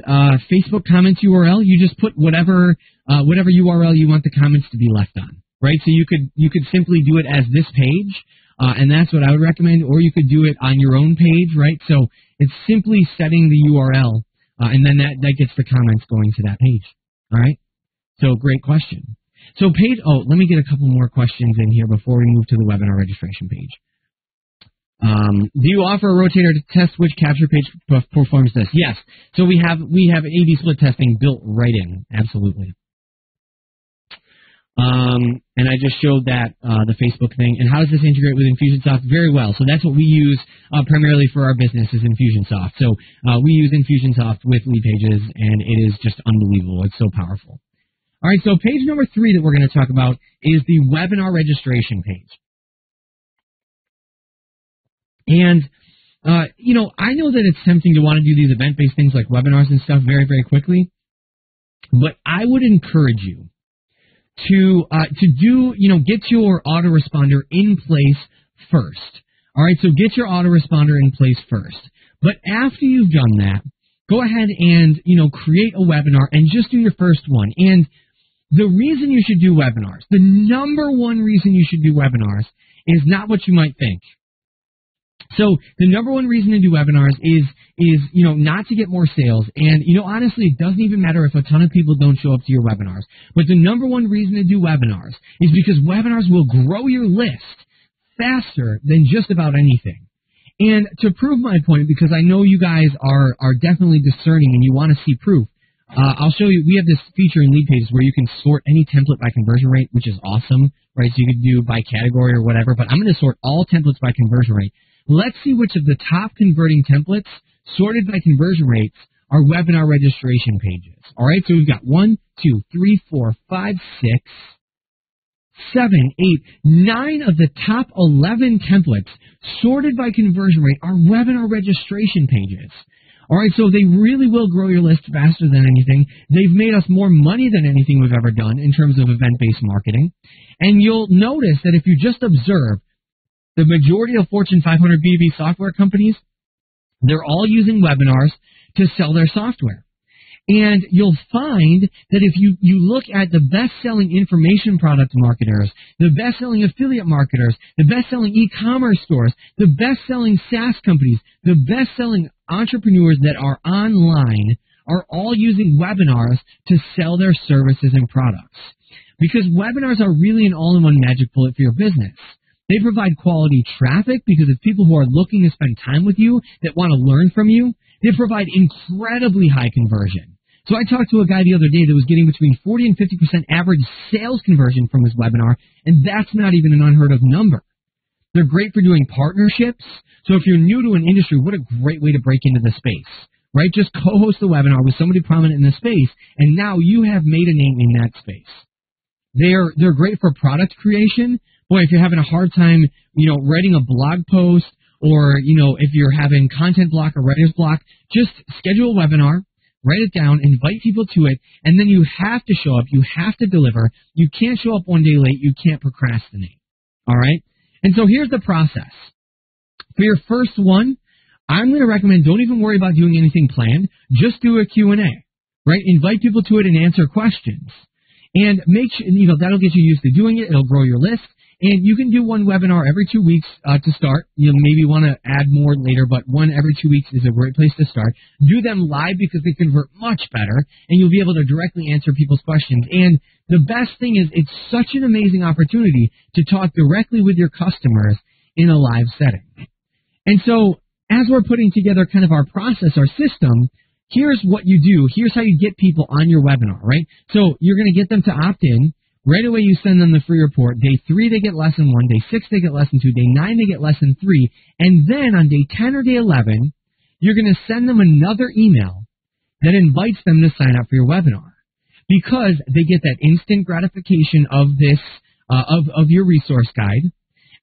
Facebook comments URL. You just put whatever URL you want the comments to be left on, right? So you could simply do it as this page. And that's what I would recommend, or you could do it on your own page, right? So it's simply setting the URL, and then that gets the comments going to that page, all right? So great question. So let me get a couple more questions in here before we move to the webinar registration page. Do you offer a rotator to test which capture page performs this? Yes. So we have A/B split testing built right in, absolutely. And I just showed that, the Facebook thing. And how does this integrate with Infusionsoft? Very well. So that's what we use primarily for our business is Infusionsoft. So we use Infusionsoft with lead pages, and it is just unbelievable. It's so powerful. All right, so page number 3 that we're going to talk about is the webinar registration page. And, I know that it's tempting to want to do these event-based things like webinars and stuff very, very quickly, but I would encourage you to get your autoresponder in place first. All right, so get your autoresponder in place first. But after you've done that, go ahead and, create a webinar and just do your first one. And the reason you should do webinars, the number one reason you should do webinars is not what you might think. So the number one reason to do webinars is not to get more sales. And, honestly, it doesn't even matter if a ton of people don't show up to your webinars. But the number one reason to do webinars is because webinars will grow your list faster than just about anything. And to prove my point, because I know you guys are definitely discerning and you want to see proof, I'll show you. We have this feature in leadpages where you can sort any template by conversion rate, which is awesome, right? So you could do by category or whatever, but I'm going to sort all templates by conversion rate. Let's see which of the top converting templates sorted by conversion rates are webinar registration pages. All right, so we've got 1, 2, 3, 4, 5, 6, 7, 8, 9 of the top 11 templates sorted by conversion rate are webinar registration pages. All right, so they really will grow your list faster than anything. They've made us more money than anything we've ever done in terms of event-based marketing. And you'll notice that if you just observe the majority of Fortune 500 B2B software companies, they're all using webinars to sell their software. And you'll find that if you look at the best-selling information product marketers, the best-selling affiliate marketers, the best-selling e-commerce stores, the best-selling SaaS companies, the best-selling entrepreneurs that are online are all using webinars to sell their services and products. Because webinars are really an all-in-one magic bullet for your business. They provide quality traffic because it's people who are looking to spend time with you that want to learn from you. They provide incredibly high conversion. So I talked to a guy the other day that was getting between 40 and 50% average sales conversion from his webinar, and that's not even an unheard of number. They're great for doing partnerships. So if you're new to an industry, what a great way to break into the space, right? Just co-host a webinar with somebody prominent in the space, and now you have made a name in that space. They're great for product creation. Boy, if you're having a hard time, writing a blog post, or, if you're having content block or writer's block, just schedule a webinar, write it down, invite people to it, and then you have to show up. You have to deliver. You can't show up one day late. You can't procrastinate. All right? And so here's the process. For your first one, I'm going to recommend don't even worry about doing anything planned. Just do a Q&A, right? Invite people to it and answer questions. And make sure, that'll get you used to doing it. It'll grow your list. And you can do one webinar every 2 weeks to start. You'll maybe want to add more later, but one every 2 weeks is a great place to start. Do them live because they convert much better, and you'll be able to directly answer people's questions. And the best thing is it's such an amazing opportunity to talk directly with your customers in a live setting. And so as we're putting together kind of our process, our system, here's what you do. Here's how you get people on your webinar, right? So you're going to get them to opt in. Right away, you send them the free report. Day 3, they get lesson 1. Day 6, they get lesson 2. Day 9, they get lesson 3. And then on day 10 or day 11, you're going to send them another email that invites them to sign up for your webinar because they get that instant gratification of this, of your resource guide.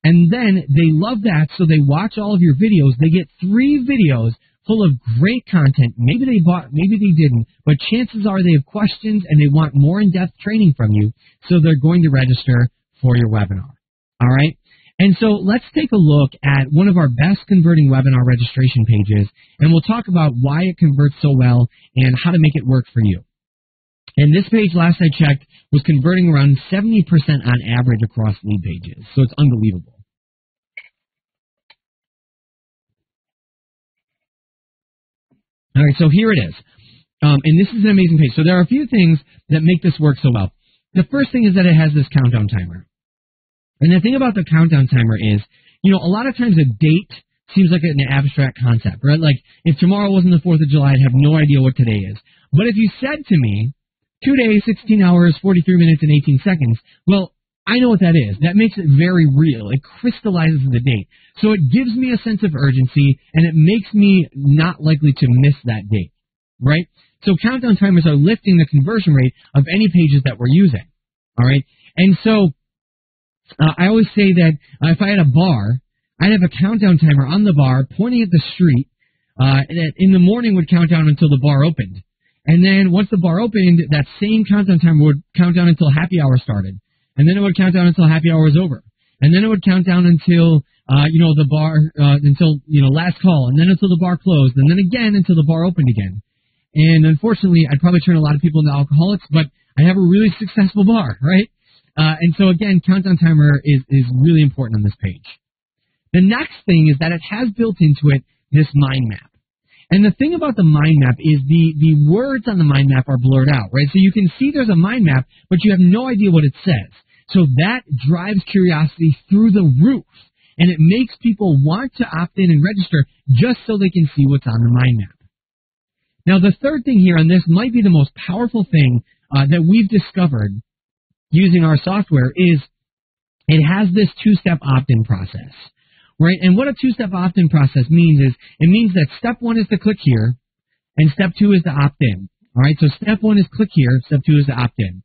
And then they love that, so they watch all of your videos. They get 3 videos full of great content. Maybe they bought, maybe they didn't, but chances are they have questions and they want more in-depth training from you, so they're going to register for your webinar. All right? And so let's take a look at one of our best converting webinar registration pages, and we'll talk about why it converts so well and how to make it work for you. And this page, last I checked, was converting around 70% on average across lead pages, so it's unbelievable. All right, so here it is. And this is an amazing page. So there are a few things that make this work so well. The first thing is that it has this countdown timer. And the thing about the countdown timer is, a lot of times a date seems like an abstract concept, right? Like, if tomorrow wasn't the 4th of July, I'd have no idea what today is. But if you said to me, 2 days, 16 hours, 43 minutes, and 18 seconds, well, I know what that is. That makes it very real. It crystallizes the date. So it gives me a sense of urgency, and it makes me not likely to miss that date, right? So countdown timers are lifting the conversion rate of any pages that we're using, all right? And so I always say that if I had a bar, I'd have a countdown timer on the bar pointing at the street that in the morning would count down until the bar opened. And then once the bar opened, that same countdown timer would count down until happy hour started. And then it would count down until happy hour was over. And then it would count down until, the bar, until last call. And then until the bar closed. And then again until the bar opened again. And unfortunately, I'd probably turn a lot of people into alcoholics, but I have a really successful bar, right? And so again, countdown timer is really important on this page. The next thing is that it has built into it this mind map. And the thing about the mind map is the words on the mind map are blurred out, right? So you can see there's a mind map, but you have no idea what it says. So that drives curiosity through the roof. and it makes people want to opt in and register just so they can see what's on the mind map. Now, the third thing here, and this might be the most powerful thing that we've discovered using our software, is it has this two-step opt-in process, right? And what a two-step opt-in process means is it means that step one is to click here, and step two is to opt in. All right, so step one is click here, step two is to opt in.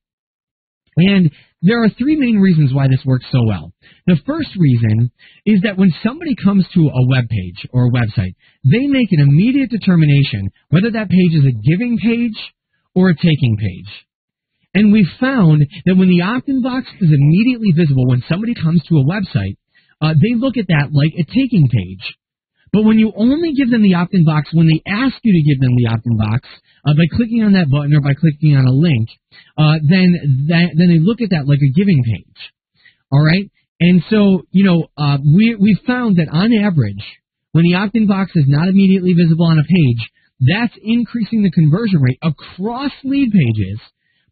And there are three main reasons why this works so well. The first reason is that when somebody comes to a web page or a website, they make an immediate determination whether that page is a giving page or a taking page. And we found that when the opt-in box is immediately visible when somebody comes to a website, they look at that like a taking page. But when you only give them the opt-in box when they ask you to give them the opt-in box, by clicking on that button or by clicking on a link, then they look at that like a giving page. All right? And so, we found that on average, when the opt-in box is not immediately visible on a page, that's increasing the conversion rate across lead pages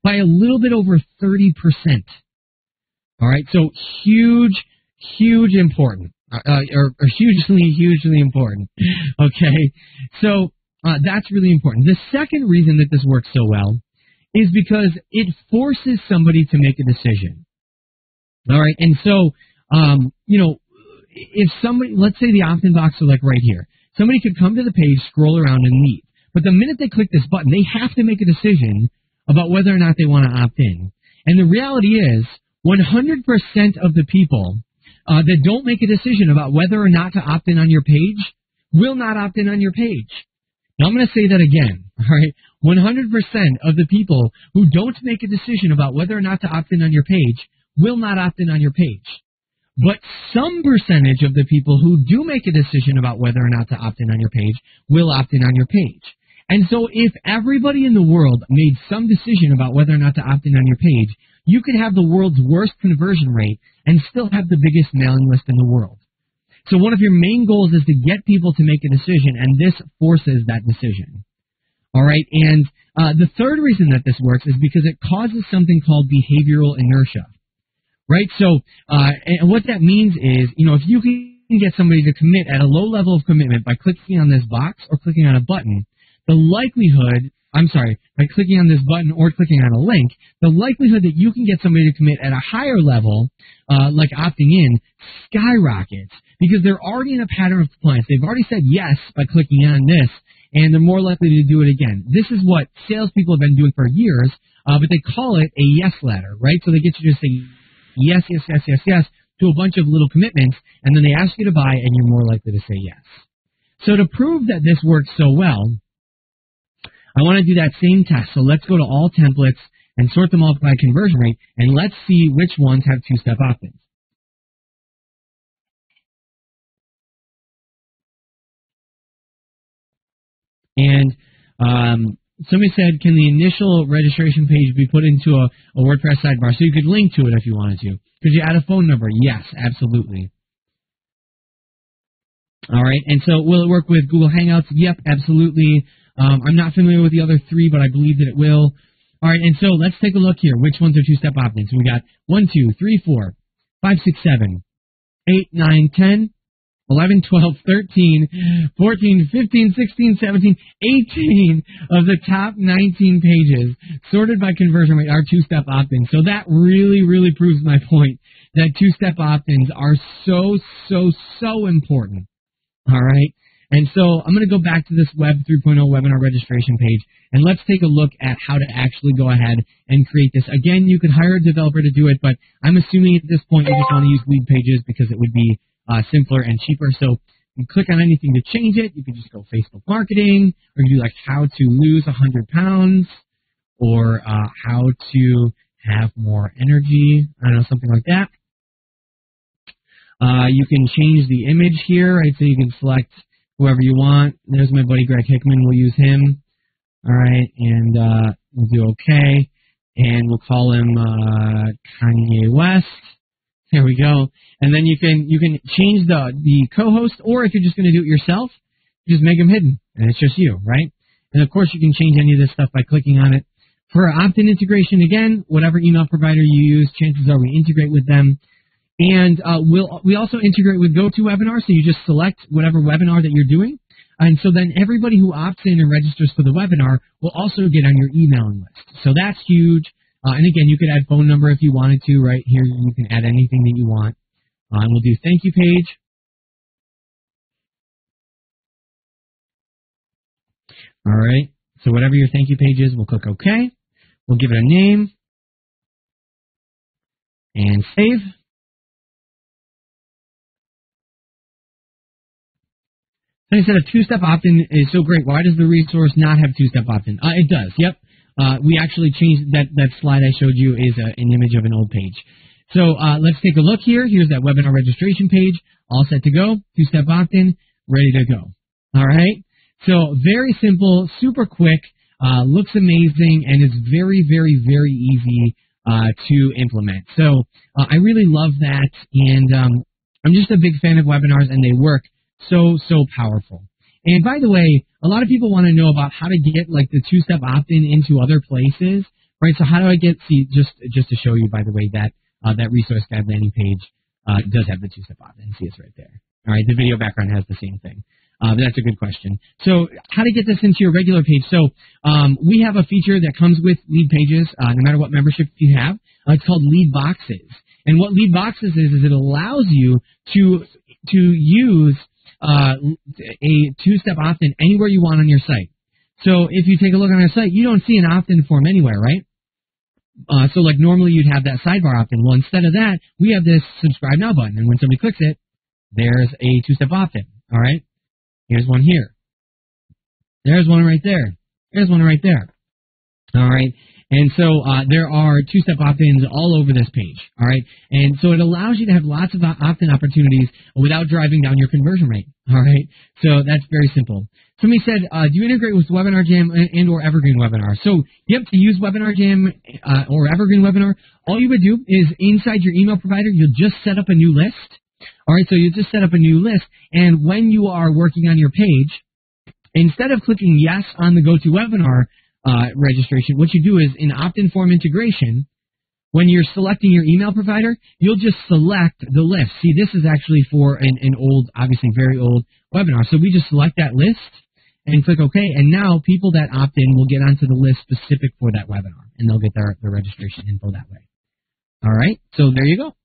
by a little bit over 30%. All right? So huge important. Or hugely important. Okay, so that's really important. The second reason that this works so well is because it forces somebody to make a decision. All right, and so, if somebody, let's say the opt-in box are like right here. Somebody could come to the page, scroll around, and leave. But the minute they click this button, they have to make a decision about whether or not they want to opt in. And the reality is, 100% of the people that don't make a decision about whether or not to opt in on your page will not opt in on your page. Now, I'm going to say that again, all right? 100% of the people who don't make a decision about whether or not to opt in on your page will not opt in on your page. But some percentage of the people who do make a decision about whether or not to opt in on your page will opt in on your page. And so if everybody in the world made some decision about whether or not to opt in on your page, you could have the world's worst conversion rate and still have the biggest mailing list in the world. So one of your main goals is to get people to make a decision, and this forces that decision. All right, and the third reason that this works is because it causes something called behavioral inertia. Right, so and what that means is, if you can get somebody to commit at a low level of commitment by clicking on this box or clicking on a button, by clicking on this button or clicking on a link, the likelihood that you can get somebody to commit at a higher level, like opting in, skyrockets because they're already in a pattern of compliance. They've already said yes by clicking on this, and they're more likely to do it again. This is what salespeople have been doing for years, but they call it a yes ladder, right? So they get you to say yes to a bunch of little commitments, and then they ask you to buy, and you're more likely to say yes. So to prove that this works so well, I want to do that same test. So let's go to all templates and sort them all by conversion rate, and let's see which ones have two-step opt-ins. And somebody said, can the initial registration page be put into a WordPress sidebar? So you could link to it if you wanted to. Could you add a phone number? Yes, absolutely. All right, and so will it work with Google Hangouts? Yep, absolutely. I'm not familiar with the other three, but I believe that it will. All right, and so let's take a look here. Which ones are two-step opt-ins? So we got 1, 2, 3, 4, 5, 6, 7, 8, 9, 10, 11, 12, 13, 14, 15, 16, 17, 18 of the top 19 pages sorted by conversion rate are two-step opt-ins. So that really proves my point that two-step opt-ins are so important. All right? And so I'm going to go back to this Web 3.0 webinar registration page, and let's take a look at how to actually go ahead and create this. Again, you could hire a developer to do it, but I'm assuming at this point you just want to use lead pages because it would be simpler and cheaper. So you click on anything to change it. You could just go Facebook marketing, or you do like how to lose 100 pounds, or how to have more energy. I don't know, something like that. You can change the image here, right? So you can select whoever you want. There's my buddy Greg Hickman. We'll use him. All right, and we'll do OK, and we'll call him Kanye West. There we go. And then you can change the co-host, or if you're just going to do it yourself, just make them hidden, and it's just you, right? And of course, you can change any of this stuff by clicking on it. For opt-in integration, again, whatever email provider you use, chances are we integrate with them. And we also integrate with GoToWebinar, so you just select whatever webinar that you're doing. And so then everybody who opts in and registers for the webinar will also get on your emailing list. So that's huge. And again, you could add phone number if you wanted to. Right here, you can add anything that you want. And we'll do thank you page. All right. So whatever your thank you page is, we'll click OK. We'll give it a name and save. So I said a two-step opt-in is so great. Why does the resource not have two-step opt-in? It does. Yep. We actually changed that slide I showed you is an image of an old page. So let's take a look here. Here's that webinar registration page. All set to go. Two-step opt-in. Ready to go. All right. So very simple, super quick, looks amazing, and it's very, very, very easy to implement. So I really love that, and I'm just a big fan of webinars, and they work so powerful. And by the way, a lot of people want to know about how to get like the two-step opt-in into other places, right? So how do I get, see, just to show you, by the way, that that resource guide landing page does have the two-step opt-in. See, it's right there. All right, the video background has the same thing. That's a good question. So how to get this into your regular page. So we have a feature that comes with lead pages, no matter what membership you have. It's called lead boxes. And what lead boxes is it allows you to use a two-step opt-in anywhere you want on your site. So if you take a look on our site, you don't see an opt-in form anywhere, right? So like normally you'd have that sidebar opt-in. Well, instead of that, we have this subscribe now button. And when somebody clicks it, there's a two-step opt-in, all right? Here's one here. There's one right there. There's one right there. All right. And so there are two-step opt-ins all over this page. All right. And so it allows you to have lots of opt-in opportunities without driving down your conversion rate. All right. So that's very simple. Somebody said, do you integrate with Webinar Jam and or Evergreen Webinar? So yep, to use Webinar Jam or Evergreen Webinar, all you would do is inside your email provider, you'll just set up a new list. All right, so you just set up a new list, and when you are working on your page, instead of clicking yes on the GoToWebinar registration, what you do is in opt-in form integration, when you're selecting your email provider, you'll just select the list. See, this is actually for an old, obviously very old webinar. So we just select that list and click OK, and now people that opt in will get onto the list specific for that webinar, and they'll get their registration info that way. All right, so there you go.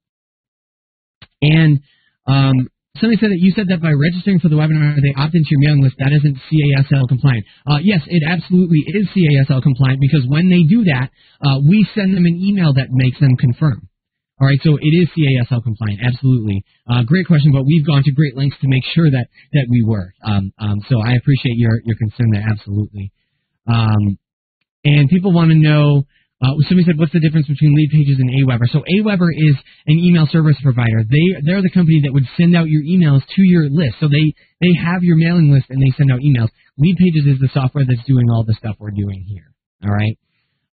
And somebody said that you said that by registering for the webinar, they opt into your mailing list. That isn't CASL compliant. Yes, it absolutely is CASL compliant because when they do that, we send them an email that makes them confirm. All right, so it is CASL compliant, absolutely. Great question, but we've gone to great lengths to make sure that we were. So I appreciate your concern there, absolutely. And people want to know. Somebody said, what's the difference between leadpages and Aweber? So Aweber is an email service provider. They're the company that would send out your emails to your list. So they have your mailing list and they send out emails. Leadpages is the software that's doing all the stuff we're doing here. All right.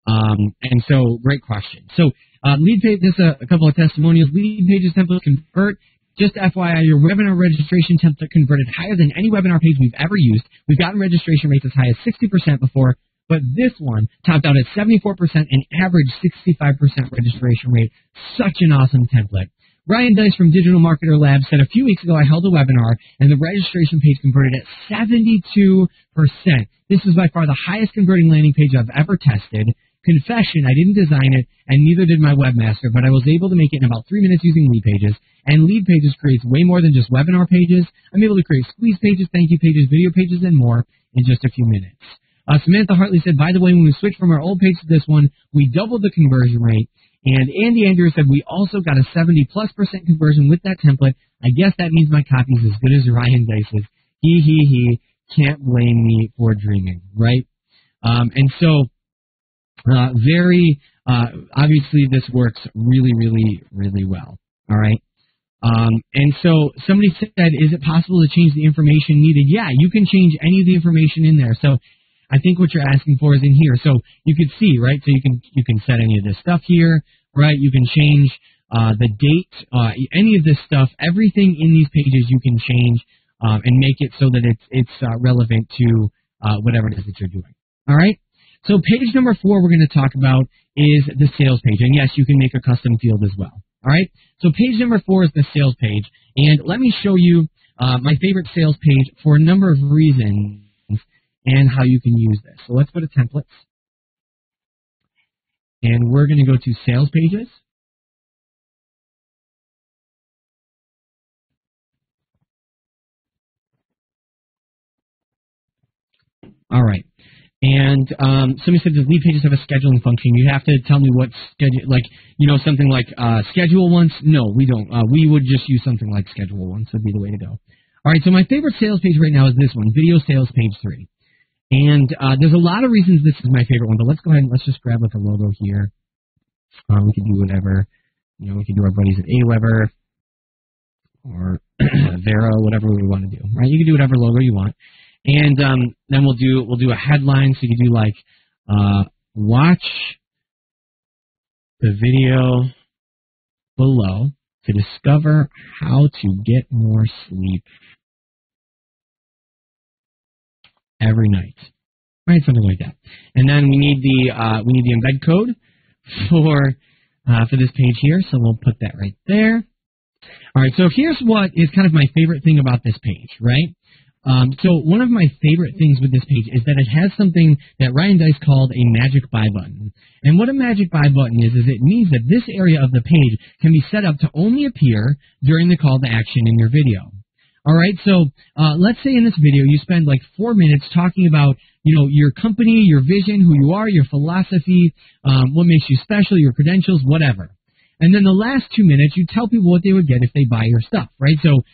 And so great question. So Leadpages, just a couple of testimonials. Leadpages template convert. Just FYI, your webinar registration template converted higher than any webinar page we've ever used. We've gotten registration rates as high as 60% before. But this one topped out at 74% and average 65% registration rate. Such an awesome template. Ryan Dice from Digital Marketer Lab said a few weeks ago I held a webinar and the registration page converted at 72%. This is by far the highest converting landing page I've ever tested. Confession, I didn't design it and neither did my webmaster, but I was able to make it in about 3 minutes using Leadpages. And Leadpages creates way more than just webinar pages. I'm able to create squeeze pages, thank you pages, video pages, and more in just a few minutes. Samantha Hartley said, by the way, when we switched from our old page to this one, we doubled the conversion rate. And Andy Andrews said, we also got a 70+% conversion with that template. I guess that means my copy is as good as Ryan Dice's. He. Can't blame me for dreaming, right? And so, obviously this works really, really, really well. All right. And so somebody said, is it possible to change the information needed? Yeah, you can change any of the information in there. So I think what you're asking for is in here. So you can see, right? So you can set any of this stuff here, right? You can change the date, any of this stuff. Everything in these pages you can change and make it so that it's relevant to whatever it is that you're doing. All right? So page number 4 we're going to talk about is the sales page. And yes, you can make a custom field as well. All right. So page number 4 is the sales page, and let me show you my favorite sales page for a number of reasons and how you can use this. So let's go to templates, and we're going to go to sales pages. All right. And somebody said, does lead pages have a scheduling function? You have to tell me what schedule, like, something like schedule once. No, we don't. We would just use something like schedule once would be the way to go. All right, so my favorite sales page right now is this one, video sales page 3. And there's a lot of reasons this is my favorite one, but let's go ahead and let's just grab like a logo here. We can do whatever. We can do our buddies at Aweber or Vero, whatever we want to do. Right? You can do whatever logo you want. And then we'll do a headline, so you can do like watch the video below to discover how to get more sleep every night. Right, something like that. And then we need the embed code for this page here, so we'll put that right there. All right, so here's what is kind of my favorite thing about this page, right? So one of my favorite things with this page is that it has something that Ryan Dice called a magic buy button. And what a magic buy button is it means that this area of the page can be set up to only appear during the call to action in your video. All right, so let's say in this video you spend like 4 minutes talking about, your company, your vision, who you are, your philosophy, what makes you special, your credentials, whatever. And then the last 2 minutes, you tell people what they would get if they buy your stuff, right? So,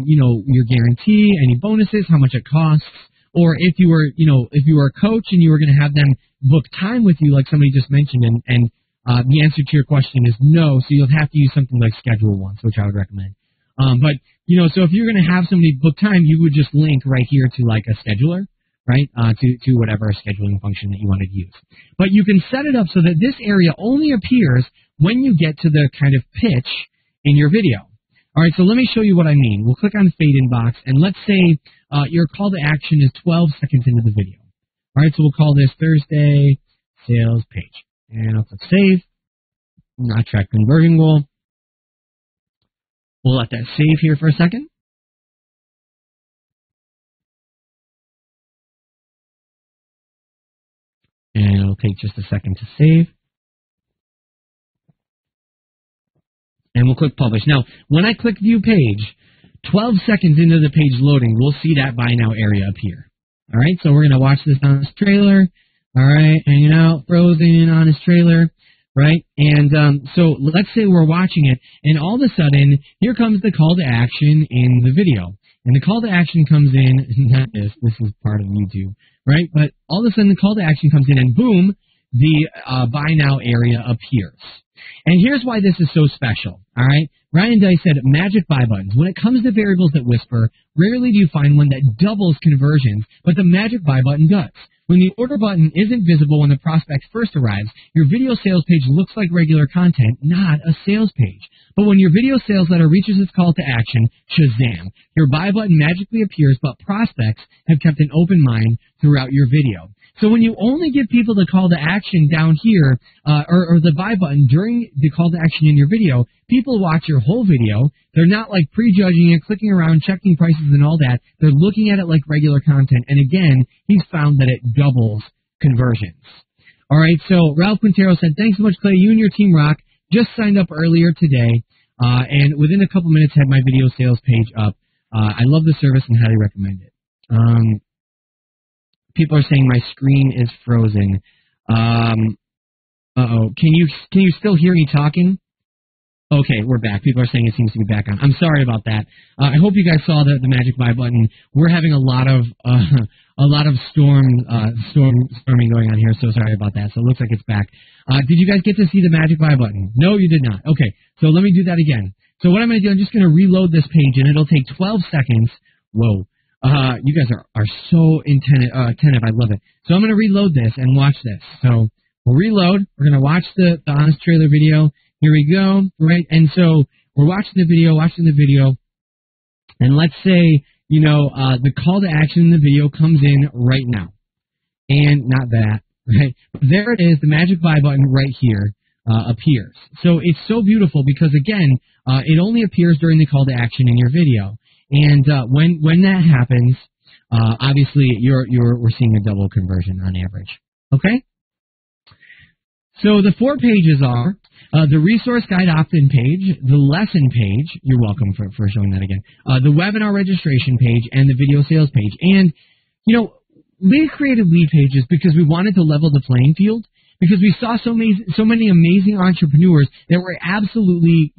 your guarantee, any bonuses, how much it costs, or if you were a coach and you were going to have them book time with you, like somebody just mentioned, and the answer to your question is no, so you'll have to use something like Schedule Once, which I would recommend. But so if you're going to have somebody book time, you would just link right here to like a scheduler, right, to whatever scheduling function that you wanted to use. But you can set it up so that this area only appears when you get to the kind of pitch in your video. All right, so let me show you what I mean. We'll click on Fade Inbox, and let's say your call to action is 12 seconds into the video. All right, so we'll call this Thursday Sales Page. And I'll click Save. Not track converting goal. We'll let that save here for a second. And it'll take just a second to save. And we'll click Publish. Now, when I click View Page, 12 seconds into the page loading, we'll see that Buy Now area appear. All right, so we're going to watch this on this trailer. All right, hanging out, frozen on his trailer. Right, and so let's say we're watching it, and all of a sudden, here comes the call to action in the video. And the call to action comes in, not this is part of YouTube, right? But all of a sudden, the call to action comes in, and boom, the Buy Now area appears. And here's why this is so special, all right? Ryan Dice said, magic buy buttons. When it comes to variables that whisper, rarely do you find one that doubles conversions, but the magic buy button does. When the order button isn't visible when the prospect first arrives, your video sales page looks like regular content, not a sales page. But when your video sales letter reaches its call to action, shazam, your buy button magically appears, but prospects have kept an open mind throughout your video. So when you only give people the call to action down here, or the buy button during the call to action in your video, people watch your whole video. They're not like prejudging it, clicking around, checking prices and all that. They're looking at it like regular content. And again, he's found that it doubles conversions. All right, so Ralph Quintero said, thanks so much, Clay. You and your team rock. Just signed up earlier today, and within a couple minutes had my video sales page up. I love the service and highly recommend it. People are saying my screen is frozen. Uh-oh. Can you still hear me talking? Okay, we're back. People are saying it seems to be back on. I'm sorry about that. I hope you guys saw the magic buy button. We're having a lot of storming going on here, so sorry about that. So it looks like it's back. Did you guys get to see the magic buy button? No, you did not. Okay, so let me do that again. So what I'm going to do, I'm just going to reload this page, and it'll take 12 seconds. Whoa. You guys are so attentive. I love it. So I'm going to reload this and watch this. So we'll reload. We're going to watch the Honest Trailer video. Here we go. Right. And so we're watching the video. And let's say, the call to action in the video comes in right now. And not that. Right. But there it is, the magic buy button right here. appears. So it's so beautiful because, again, it only appears during the call to action in your video. And when that happens, obviously we're seeing a double conversion on average. Okay? So the 4 pages are the resource guide opt-in page, the lesson page, you're welcome for showing that again, the webinar registration page, and the video sales page. And, we created lead pages because we wanted to level the playing field, because we saw so many amazing entrepreneurs that were absolutely,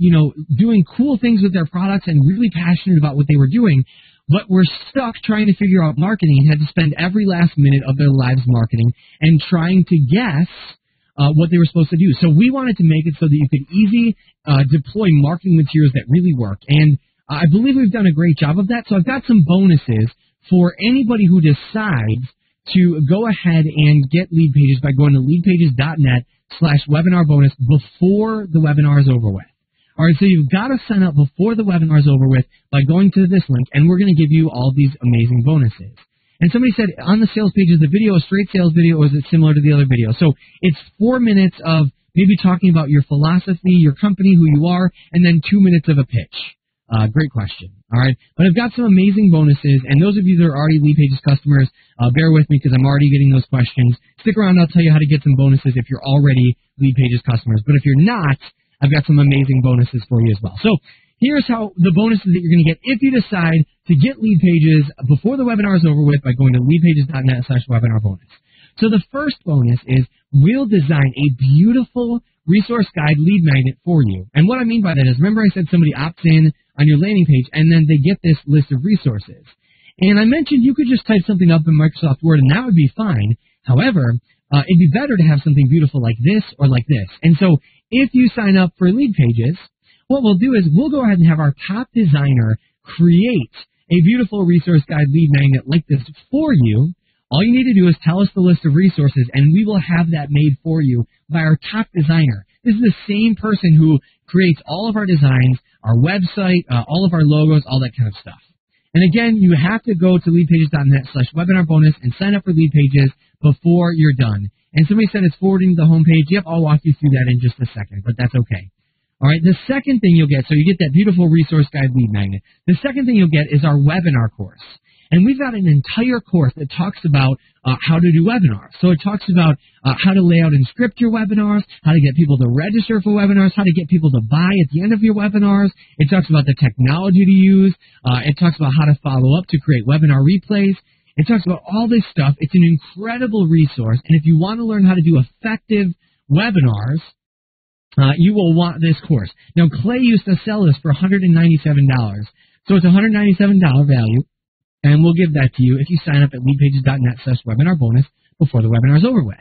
doing cool things with their products and really passionate about what they were doing, but were stuck trying to figure out marketing and had to spend every last minute of their lives marketing and trying to guess what they were supposed to do. So we wanted to make it so that you could easily deploy marketing materials that really work. And I believe we've done a great job of that. So I've got some bonuses for anybody who decides to go ahead and get lead pages by going to leadpages.net/webinar bonus before the webinar is over with. All right, so you've got to sign up before the webinar is over with by going to this link, and we're going to give you all these amazing bonuses. And somebody said, on the sales page, is the video a straight sales video, or is it similar to the other video? So it's 4 minutes of maybe talking about your philosophy, your company, who you are, and then 2 minutes of a pitch. Great question. All right, but I've got some amazing bonuses, and those of you that are already Lead Pages customers, bear with me because I'm already getting those questions. Stick around, I'll tell you how to get some bonuses if you're already Lead Pages customers. But if you're not, I've got some amazing bonuses for you as well. So here's how the bonuses that you're going to get if you decide to get Lead Pages before the webinar is over with by going to leadpages.net/webinar bonus. So the first bonus is we'll design a beautiful resource guide lead magnet for you. And what I mean by that is, remember I said somebody opts in on your landing page and then they get this list of resources. And I mentioned you could just type something up in Microsoft Word and that would be fine. However, it'd be better to have something beautiful like this or like this. And so if you sign up for Lead Pages, what we'll do is we'll go ahead and have our top designer create a beautiful resource guide lead magnet like this for you. All you need to do is tell us the list of resources, and we will have that made for you by our top designer. This is the same person who creates all of our designs, our website, all of our logos, all that kind of stuff. And again, you have to go to leadpages.net/webinar bonus and sign up for Lead Pages before you're done. And somebody said it's forwarding to the homepage. Yep, I'll walk you through that in just a second, but that's okay. All right, the second thing you'll get, so you get that beautiful resource guide lead magnet. The second thing you'll get is our webinar course. And we've got an entire course that talks about how to do webinars. So it talks about how to lay out and script your webinars, how to get people to register for webinars, how to get people to buy at the end of your webinars. It talks about the technology to use. It talks about how to follow up to create webinar replays. It talks about all this stuff. It's an incredible resource. And if you want to learn how to do effective webinars, you will want this course. Now, Clay used to sell this for $197. So it's a $197 value. And we'll give that to you if you sign up at leadpages.net/webinar bonus before the webinar is over with.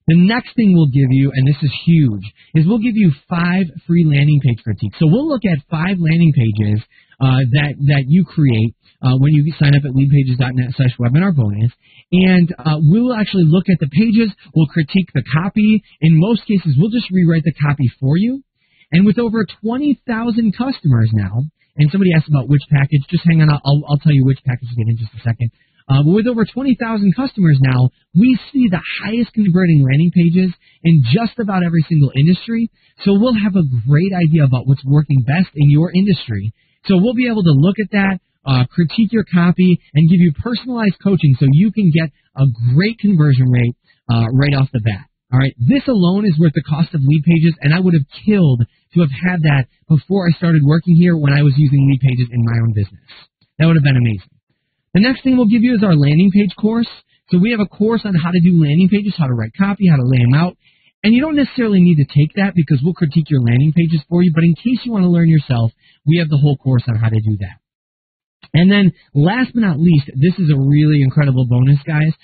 The next thing we'll give you, and this is huge, is we'll give you 5 free landing page critiques. So we'll look at 5 landing pages that you create when you sign up at leadpages.net/webinar bonus. And we'll actually look at the pages. We'll critique the copy. In most cases, we'll just rewrite the copy for you. And with over 20,000 customers now, and somebody asked about which package. Just hang on. I'll tell you which package to get in just a second. But with over 20,000 customers now, we see the highest converting landing pages in just about every single industry. So we'll have a great idea about what's working best in your industry. So we'll be able to look at that, critique your copy, and give you personalized coaching so you can get a great conversion rate right off the bat. All right, this alone is worth the cost of Lead Pages, and I would have killed to have had that before I started working here when I was using Lead Pages in my own business. That would have been amazing. The next thing we'll give you is our landing page course. So we have a course on how to do landing pages, how to write copy, how to lay them out. And you don't necessarily need to take that because we'll critique your landing pages for you, but in case you want to learn yourself, we have the whole course on how to do that. And then, last but not least, this is a really incredible bonus, guys.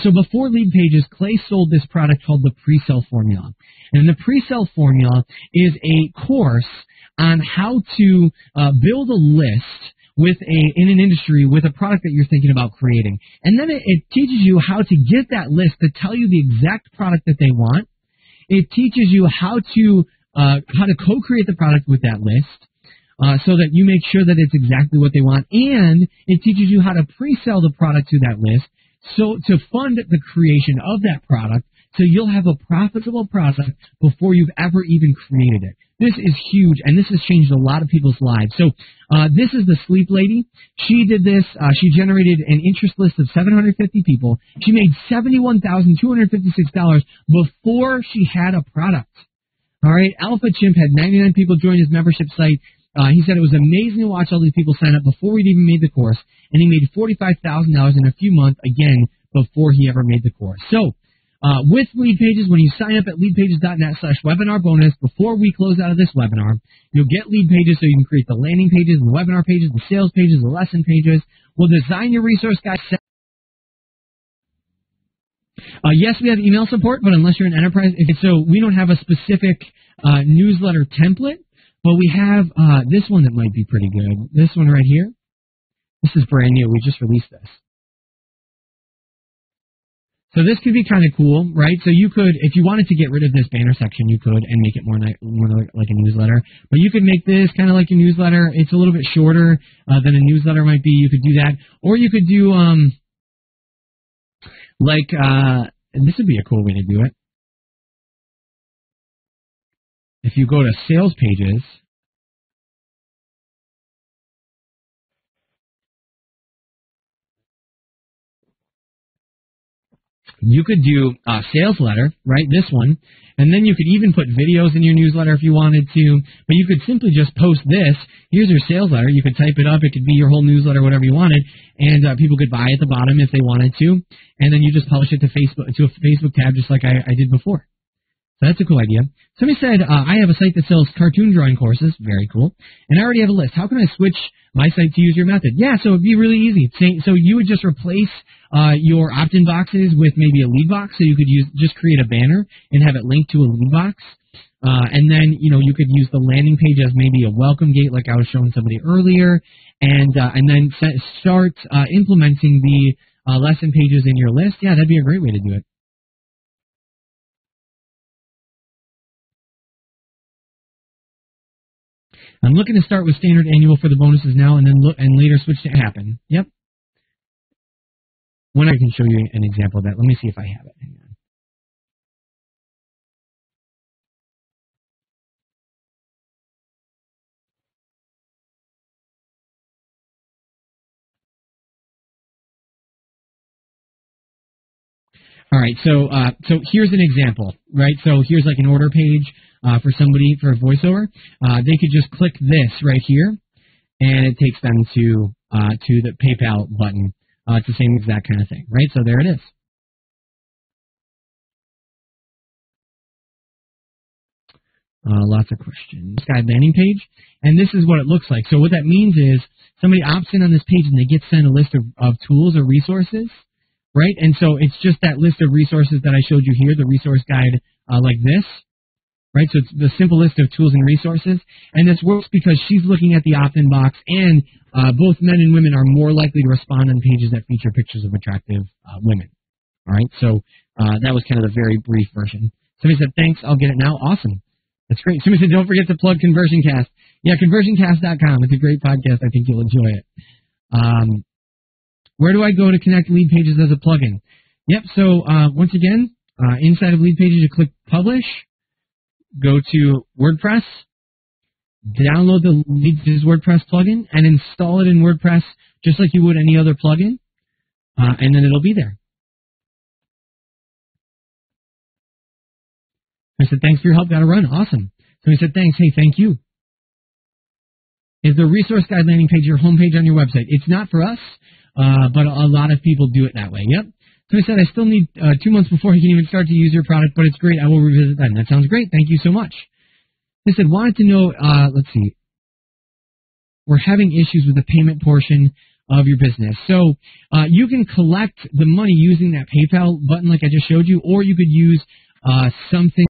So before Lead Pages, Clay sold this product called the Pre-Sell Formula. And the Pre-Sell Formula is a course on how to build a list in an industry with a product that you're thinking about creating. And then it teaches you how to get that list to tell you the exact product that they want. It teaches you how to co-create the product with that list. So that you make sure that it's exactly what they want, and it teaches you how to pre-sell the product to that list, so to fund the creation of that product, So you'll have a profitable product before you've ever even created it. This is huge, and this has changed a lot of people's lives. So this is the Sleep Lady. She did this. She generated an interest list of 750 people. She made $71,256 before she had a product. All right, Alpha Chimp had 99 people join his membership site. He said it was amazing to watch all these people sign up before we'd even made the course, and he made $45,000 in a few months, again, before he ever made the course. So, with lead pages, when you sign up at leadpages.net/webinar bonus, before we close out of this webinar, you'll get lead pages so you can create the landing pages, the webinar pages, the sales pages, the lesson pages. We'll design your resource guide. Yes, we have email support, but unless you're an enterprise, so we don't have a specific newsletter template, but we have this one that might be pretty good. This one right here. This is brand new. We just released this. So this could be kind of cool, right? So you could, if you wanted to get rid of this banner section, you could and make it more like a newsletter. But you could make this kind of like a newsletter. It's a little bit shorter than a newsletter might be. You could do that. Or you could do, and this would be a cool way to do it. If you go to sales pages, you could do a sales letter, right, this one, and then you could even put videos in your newsletter if you wanted to, but you could simply just post this. Here's your sales letter. You could type it up. It could be your whole newsletter, whatever you wanted, and people could buy at the bottom if they wanted to, and then you just publish it to a Facebook tab just like I did before. So that's a cool idea. Somebody said, I have a site that sells cartoon drawing courses. Very cool. And I already have a list. How can I switch my site to use your method? Yeah, so it'd be really easy. So you would just replace your opt-in boxes with maybe a lead box. So you could just create a banner and have it linked to a lead box. And then, you could use the landing page as maybe a welcome gate like I was showing somebody earlier. And then start implementing the lesson pages in your list. Yeah, that'd be a great way to do it. I'm looking to start with standard annual for the bonuses now, and then later switch to happen. Yep. When I can show you an example of that. Let me see if I have it. Hang on. All right, so here's an example, right? So here's like an order page for somebody for a voiceover. They could just click this right here, and it takes them to the PayPal button. It's the same exact kind of thing, right? So there it is. Lots of questions. Guide landing page, and this is what it looks like. So what that means is somebody opts in on this page, and they get sent a list of tools or resources. Right, and so it's just that list of resources that I showed you here, the resource guide like this, right? So it's the simple list of tools and resources, and this works because she's looking at the opt-in box, and both men and women are more likely to respond on pages that feature pictures of attractive women. All right, so that was kind of the very brief version. Somebody said, thanks, I'll get it now. Awesome. That's great. Somebody said, don't forget to plug ConversionCast. Yeah, conversioncast.com. It's a great podcast. I think you'll enjoy it. Where do I go to connect lead pages as a plugin? Yep, so once again, inside of lead pages, you click Publish, go to WordPress, download the lead pages WordPress plugin, and install it in WordPress just like you would any other plugin, and then it'll be there. I said, thanks for your help, got to run. Awesome. So he said, thanks. Hey, thank you. Is the resource guide landing page your homepage on your website? It's not for us. But a lot of people do it that way. Yep. So I said I still need 2 months before he can even start to use your product, but it's great. I will revisit that. And that sounds great. Thank you so much. They said, wanted to know, let's see. We're having issues with the payment portion of your business. So you can collect the money using that PayPal button like I just showed you, or you could use something